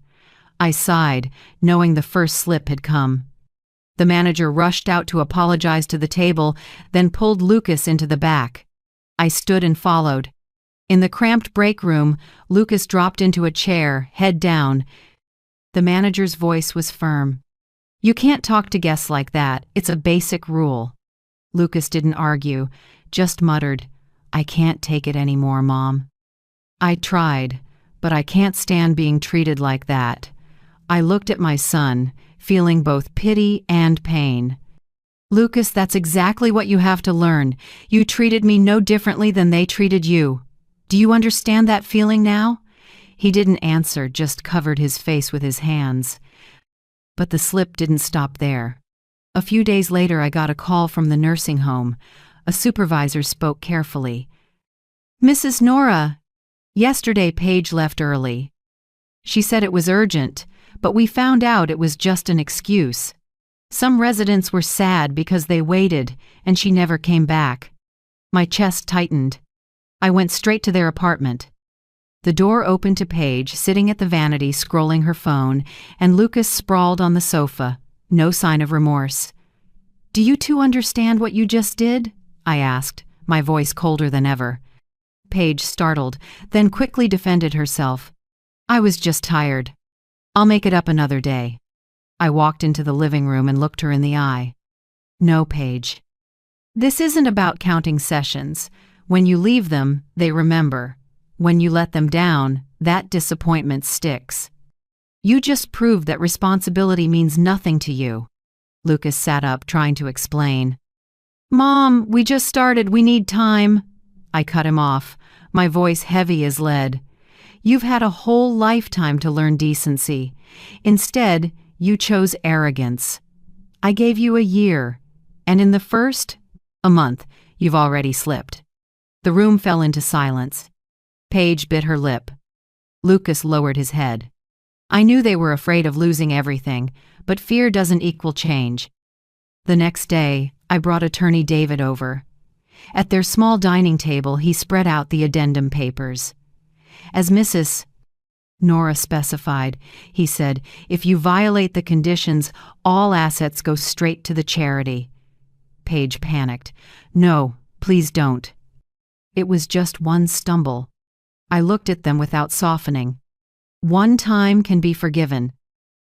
I sighed, knowing the first slip had come. The manager rushed out to apologize to the table, then pulled Lucas into the back. I stood and followed. In the cramped break room, Lucas dropped into a chair, head down. The manager's voice was firm. "You can't talk to guests like that. It's a basic rule." Lucas didn't argue, just muttered, "I can't take it anymore, Mom." I tried, but I can't stand being treated like that. I looked at my son, feeling both pity and pain. "Lucas, that's exactly what you have to learn. You treated me no differently than they treated you. Do you understand that feeling now?" He didn't answer, just covered his face with his hands. But the slip didn't stop there. A few days later, I got a call from the nursing home. A supervisor spoke carefully. "Mrs. Nora, yesterday Paige left early. She said it was urgent, but we found out it was just an excuse. Some residents were sad because they waited, and she never came back." My chest tightened. I went straight to their apartment. The door opened to Paige, sitting at the vanity scrolling her phone, and Lucas sprawled on the sofa, no sign of remorse. "Do you two understand what you just did?" I asked, my voice colder than ever. Paige startled, then quickly defended herself. "I was just tired. I'll make it up another day." I walked into the living room and looked her in the eye. "No, Paige. This isn't about counting sessions. When you leave them, they remember. When you let them down, that disappointment sticks." You just proved that responsibility means nothing to you. Lucas sat up, trying to explain. Mom, we just started, we need time. I cut him off, my voice heavy as lead. You've had a whole lifetime to learn decency. Instead, you chose arrogance. I gave you a year, and in the first, a month, you've already slipped. The room fell into silence. Paige bit her lip. Lucas lowered his head. I knew they were afraid of losing everything, but fear doesn't equal change. The next day, I brought Attorney David over. At their small dining table, he spread out the addendum papers. As Mrs. Nora specified, he said, if you violate the conditions, all assets go straight to the charity. Paige panicked. No, please don't. It was just one stumble. I looked at them without softening. One time can be forgiven,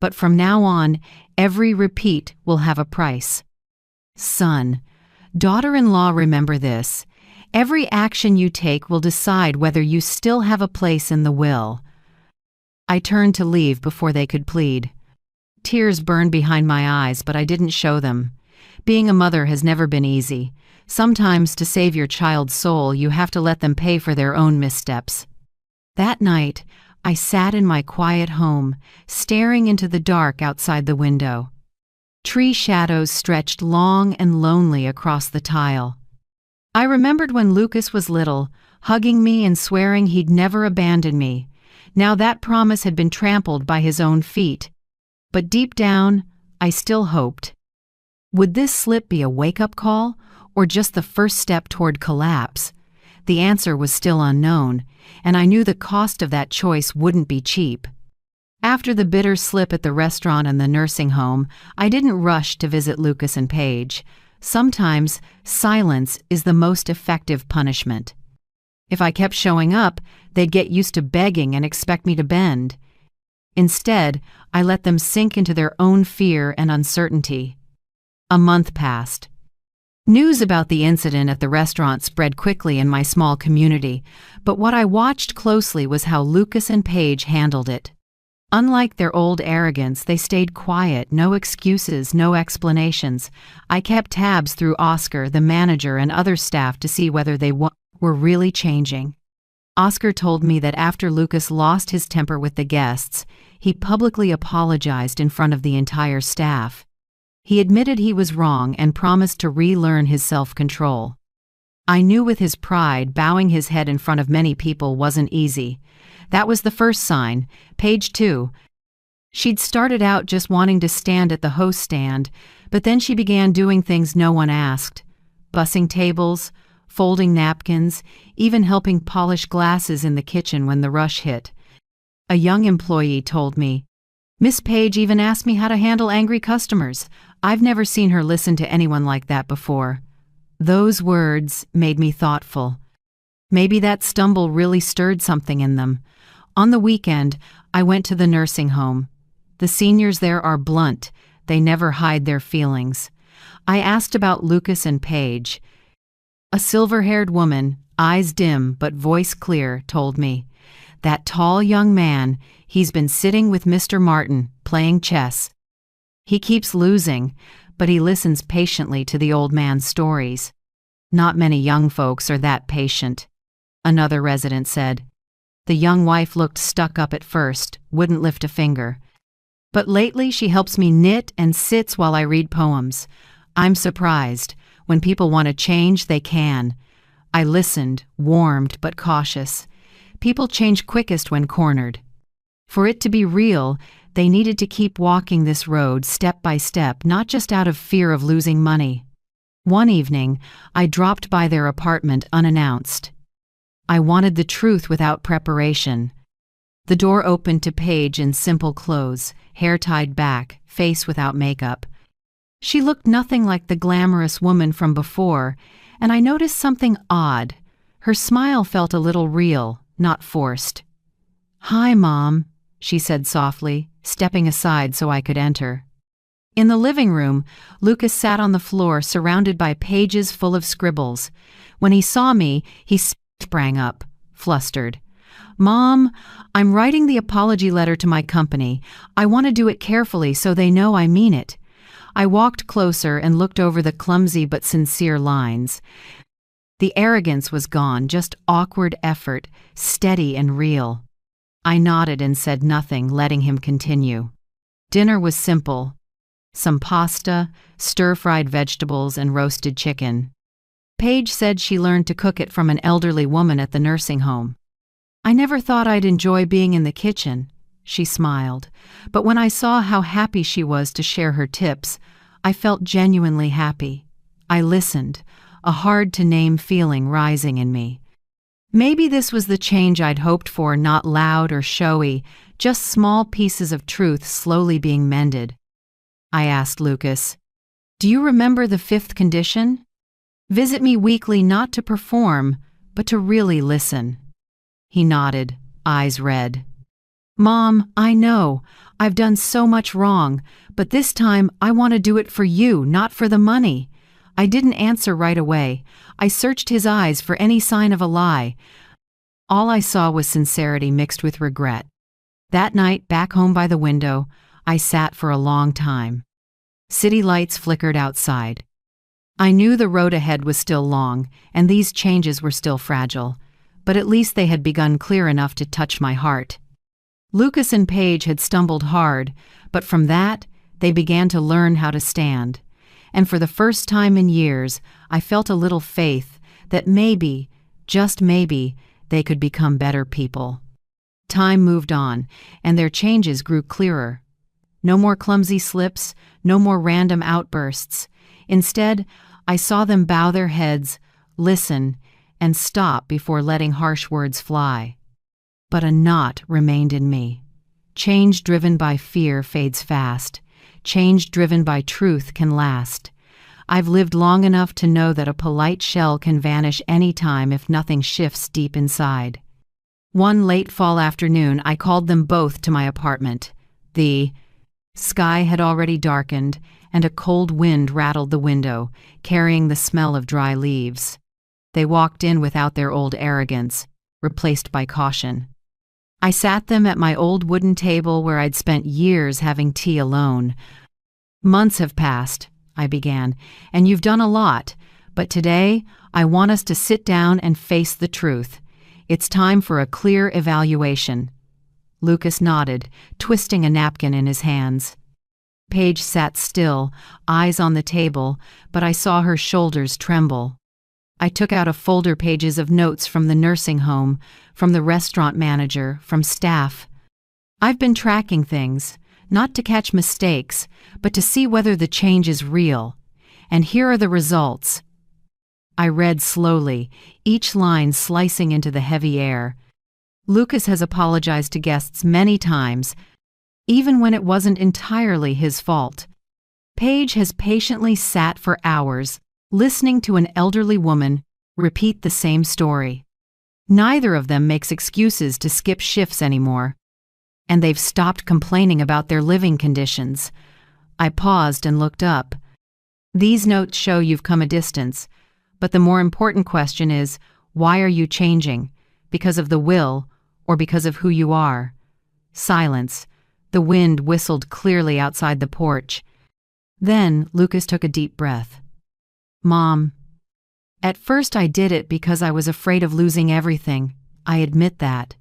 but from now on, every repeat will have a price. Son, daughter-in-law, remember this. Every action you take will decide whether you still have a place in the will. I turned to leave before they could plead. Tears burned behind my eyes, but I didn't show them. Being a mother has never been easy. Sometimes to save your child's soul, you have to let them pay for their own missteps. That night, I sat in my quiet home, staring into the dark outside the window. Tree shadows stretched long and lonely across the tile. I remembered when Lucas was little, hugging me and swearing he'd never abandon me. Now that promise had been trampled by his own feet. But deep down, I still hoped. Would this slip be a wake-up call, or just the first step toward collapse? The answer was still unknown, and I knew the cost of that choice wouldn't be cheap. After the bitter slip at the restaurant and the nursing home, I didn't rush to visit Lucas and Paige. Sometimes, silence is the most effective punishment. If I kept showing up, they'd get used to begging and expect me to bend. Instead, I let them sink into their own fear and uncertainty. A month passed. News about the incident at the restaurant spread quickly in my small community, but what I watched closely was how Lucas and Paige handled it. Unlike their old arrogance, they stayed quiet, no excuses, no explanations. I kept tabs through Oscar, the manager, and other staff to see whether they were really changing. Oscar told me that after Lucas lost his temper with the guests, he publicly apologized in front of the entire staff. He admitted he was wrong and promised to relearn his self-control. I knew with his pride, bowing his head in front of many people wasn't easy. That was the first sign. Paige, too. She'd started out just wanting to stand at the host stand, but then she began doing things no one asked. Bussing tables, folding napkins, even helping polish glasses in the kitchen when the rush hit. A young employee told me, Miss Paige even asked me how to handle angry customers. I've never seen her listen to anyone like that before. Those words made me thoughtful. Maybe that stumble really stirred something in them. On the weekend, I went to the nursing home. The seniors there are blunt. They never hide their feelings. I asked about Lucas and Paige. A silver-haired woman, eyes dim but voice clear, told me, that tall young man, he's been sitting with Mr. Martin, playing chess. He keeps losing, but he listens patiently to the old man's stories. Not many young folks are that patient. Another resident said. The young wife looked stuck up at first, wouldn't lift a finger. But lately she helps me knit and sits while I read poems. I'm surprised. When people want to change, they can. I listened, warmed but cautious. People change quickest when cornered. For it to be real, they needed to keep walking this road step by step, not just out of fear of losing money. One evening, I dropped by their apartment unannounced. I wanted the truth without preparation. The door opened to Paige in simple clothes, hair tied back, face without makeup. She looked nothing like the glamorous woman from before, and I noticed something odd. Her smile felt a little real, not forced. "Hi, Mom," she said softly, stepping aside so I could enter. In the living room, Lucas sat on the floor surrounded by pages full of scribbles. When he saw me, he sprang up, flustered. "Mom, I'm writing the apology letter to my company. I want to do it carefully so they know I mean it." I walked closer and looked over the clumsy but sincere lines. The arrogance was gone, just awkward effort, steady and real. I nodded and said nothing, letting him continue. Dinner was simple. Some pasta, stir-fried vegetables, and roasted chicken. Paige said she learned to cook it from an elderly woman at the nursing home. "I never thought I'd enjoy being in the kitchen," she smiled, but when I saw how happy she was to share her tips, I felt genuinely happy. I listened, a hard-to-name feeling rising in me. Maybe this was the change I'd hoped for, not loud or showy, just small pieces of truth slowly being mended. I asked Lucas, "Do you remember the fifth condition? Visit me weekly not to perform, but to really listen." He nodded, eyes red. "Mom, I know. I've done so much wrong, but this time I want to do it for you, not for the money." I didn't answer right away. I searched his eyes for any sign of a lie. All I saw was sincerity mixed with regret. That night, back home by the window, I sat for a long time. City lights flickered outside. I knew the road ahead was still long, and these changes were still fragile, but at least they had begun clear enough to touch my heart. Lucas and Paige had stumbled hard, but from that, they began to learn how to stand. And for the first time in years, I felt a little faith that maybe, just maybe, they could become better people. Time moved on, and their changes grew clearer. No more clumsy slips, no more random outbursts. Instead, I saw them bow their heads, listen, and stop before letting harsh words fly. But a knot remained in me. Change driven by fear fades fast. Change driven by truth can last. I've lived long enough to know that a polite shell can vanish any time if nothing shifts deep inside. One late fall afternoon, I called them both to my apartment. The sky had already darkened, and a cold wind rattled the window, carrying the smell of dry leaves. They walked in without their old arrogance, replaced by caution. I sat them at my old wooden table where I'd spent years having tea alone. "Months have passed," I began, "and you've done a lot, but today I want us to sit down and face the truth. It's time for a clear evaluation." Lucas nodded, twisting a napkin in his hands. Paige sat still, eyes on the table, but I saw her shoulders tremble. I took out a folder, pages of notes from the nursing home, from the restaurant manager, from staff. I've been tracking things, not to catch mistakes, but to see whether the change is real. And here are the results. I read slowly, each line slicing into the heavy air. Lucas has apologized to guests many times, even when it wasn't entirely his fault. Paige has patiently sat for hours, listening to an elderly woman repeat the same story. Neither of them makes excuses to skip shifts anymore, and they've stopped complaining about their living conditions. I paused and looked up. "These notes show you've come a distance, but the more important question is, why are you changing? Because of the will, or because of who you are?" Silence. The wind whistled clearly outside the porch. Then Lucas took a deep breath. "Mom, at first I did it because I was afraid of losing everything. I admit that.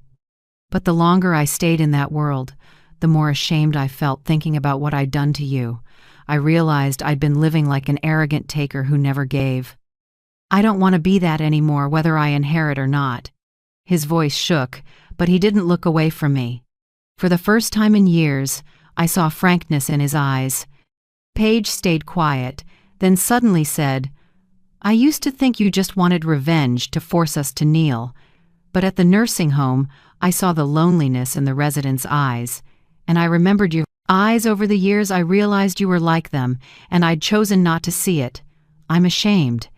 But the longer I stayed in that world, the more ashamed I felt thinking about what I'd done to you. I realized I'd been living like an arrogant taker who never gave. I don't want to be that anymore, whether I inherit or not." His voice shook, but he didn't look away from me. For the first time in years, I saw frankness in his eyes. Paige stayed quiet, then suddenly said, "I used to think you just wanted revenge to force us to kneel. But at the nursing home, I saw the loneliness in the residents' eyes, and I remembered your eyes. Over the years I realized you were like them, and I'd chosen not to see it. I'm ashamed.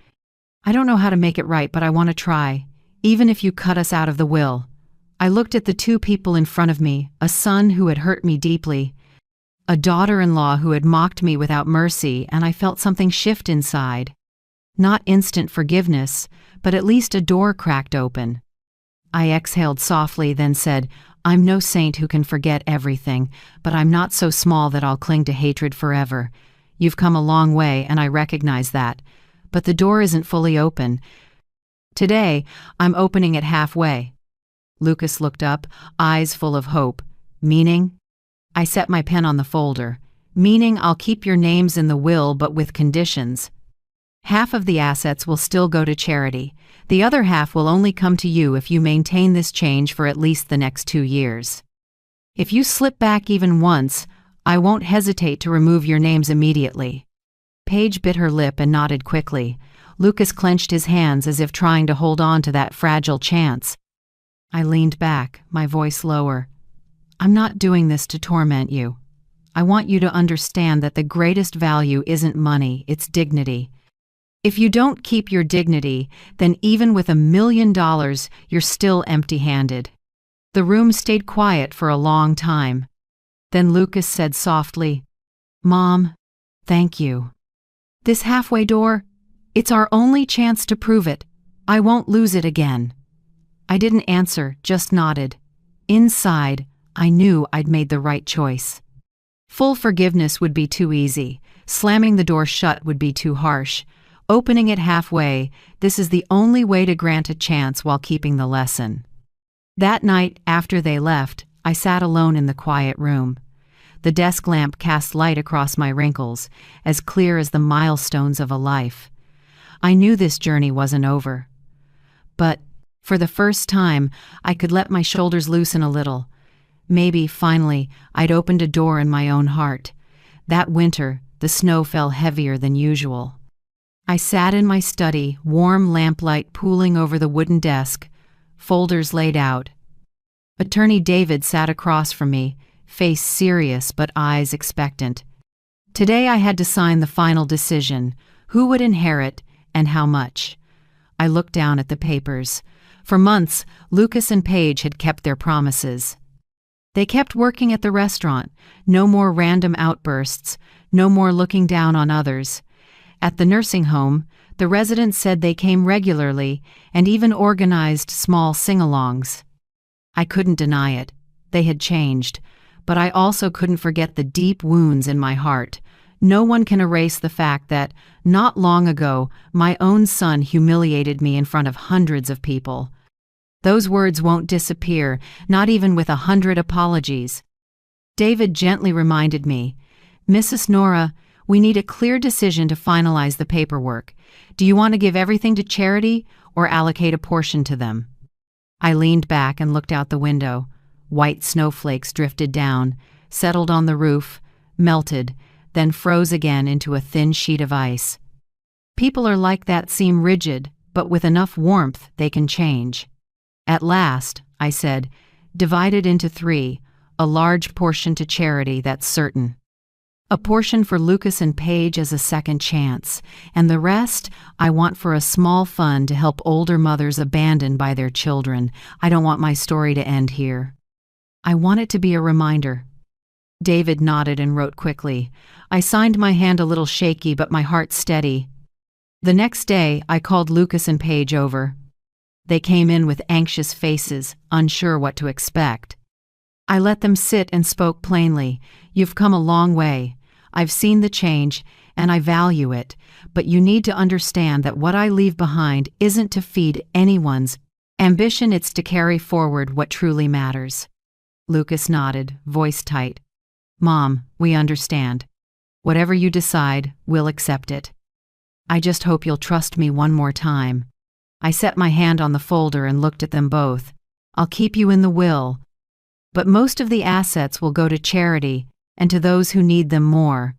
I don't know how to make it right, but I want to try, even if you cut us out of the will." I looked at the two people in front of me, a son who had hurt me deeply, a daughter-in-law who had mocked me without mercy, and I felt something shift inside. Not instant forgiveness, but at least a door cracked open. I exhaled softly, then said, I'm no saint who can forget everything, but I'm not so small that I'll cling to hatred forever. You've come a long way, and I recognize that. But the door isn't fully open. Today, I'm opening it halfway. Lucas looked up, eyes full of hope. Meaning? I set my pen on the folder. Meaning I'll keep your names in the will, but with conditions. Half of the assets will still go to charity. The other half will only come to you if you maintain this change for at least the next 2 years. If you slip back even once, I won't hesitate to remove your names immediately. Paige bit her lip and nodded quickly. Lucas clenched his hands as if trying to hold on to that fragile chance. I leaned back, my voice lower. I'm not doing this to torment you. I want you to understand that the greatest value isn't money, it's dignity. If you don't keep your dignity, then even with $1 million, you're still empty-handed. The room stayed quiet for a long time. Then Lucas said softly, Mom, thank you. This halfway door, it's our only chance to prove it. I won't lose it again. I didn't answer, just nodded. Inside, I knew I'd made the right choice. Full forgiveness would be too easy. Slamming the door shut would be too harsh. Opening it halfway, this is the only way to grant a chance while keeping the lesson. That night, after they left, I sat alone in the quiet room. The desk lamp cast light across my wrinkles, as clear as the milestones of a life. I knew this journey wasn't over. But, for the first time, I could let my shoulders loosen a little. Maybe, finally, I'd opened a door in my own heart. That winter, the snow fell heavier than usual. I sat in my study, warm lamplight pooling over the wooden desk, folders laid out. Attorney David sat across from me, face serious but eyes expectant. Today I had to sign the final decision, who would inherit and how much. I looked down at the papers. For months, Lucas and Paige had kept their promises. They kept working at the restaurant, no more random outbursts, no more looking down on others. At the nursing home, the residents said they came regularly and even organized small sing-alongs. I couldn't deny it. They had changed. But I also couldn't forget the deep wounds in my heart. No one can erase the fact that, not long ago, my own son humiliated me in front of hundreds of people. Those words won't disappear, not even with 100 apologies. David gently reminded me, Mrs. Nora, we need a clear decision to finalize the paperwork. Do you want to give everything to charity or allocate a portion to them? I leaned back and looked out the window. White snowflakes drifted down, settled on the roof, melted, then froze again into a thin sheet of ice. People are like that, seem rigid, but with enough warmth they can change. At last, I said, divide it into 3, a large portion to charity, that's certain. A portion for Lucas and Paige as a second chance, and the rest I want for a small fund to help older mothers abandoned by their children. I don't want my story to end here. I want it to be a reminder. David nodded and wrote quickly. I signed, my hand a little shaky but my heart steady. The next day, I called Lucas and Paige over. They came in with anxious faces, unsure what to expect. I let them sit and spoke plainly. You've come a long way. I've seen the change, and I value it, but you need to understand that what I leave behind isn't to feed anyone's ambition, it's to carry forward what truly matters. Lucas nodded, voice tight. Mom, we understand. Whatever you decide, we'll accept it. I just hope you'll trust me one more time. I set my hand on the folder and looked at them both. I'll keep you in the will, but most of the assets will go to charity and to those who need them more.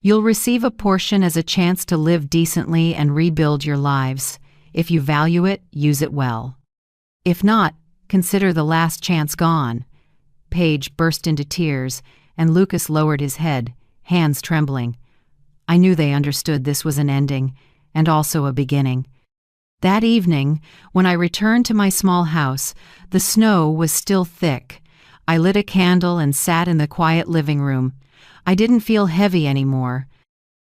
You'll receive a portion as a chance to live decently and rebuild your lives. If you value it, use it well. If not, consider the last chance gone. Paige burst into tears, and Lucas lowered his head, hands trembling. I knew they understood this was an ending, and also a beginning. That evening, when I returned to my small house, the snow was still thick. I lit a candle and sat in the quiet living room. I didn't feel heavy anymore.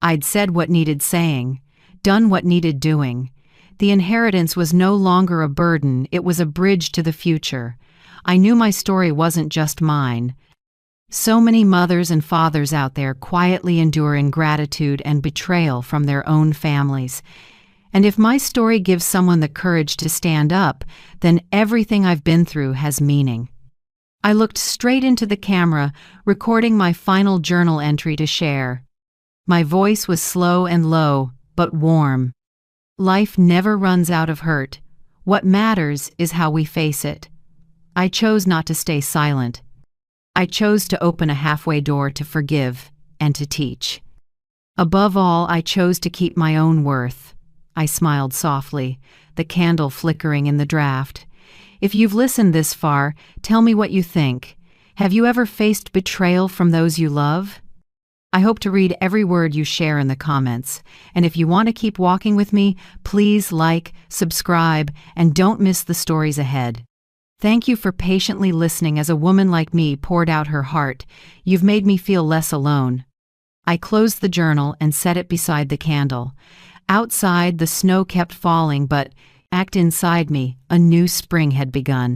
I'd said what needed saying, done what needed doing. The inheritance was no longer a burden, it was a bridge to the future. I knew my story wasn't just mine. So many mothers and fathers out there quietly endure ingratitude and betrayal from their own families. And if my story gives someone the courage to stand up, then everything I've been through has meaning. I looked straight into the camera, recording my final journal entry to share. My voice was slow and low, but warm. Life never runs out of hurt. What matters is how we face it. I chose not to stay silent. I chose to open a halfway door to forgive and to teach. Above all, I chose to keep my own worth. I smiled softly, the candle flickering in the draft. If you've listened this far, tell me what you think. Have you ever faced betrayal from those you love? I hope to read every word you share in the comments. And if you want to keep walking with me, please like, subscribe, and don't miss the stories ahead. Thank you for patiently listening as a woman like me poured out her heart. You've made me feel less alone. I closed the journal and set it beside the candle. Outside, the snow kept falling, but inside me, a new spring had begun.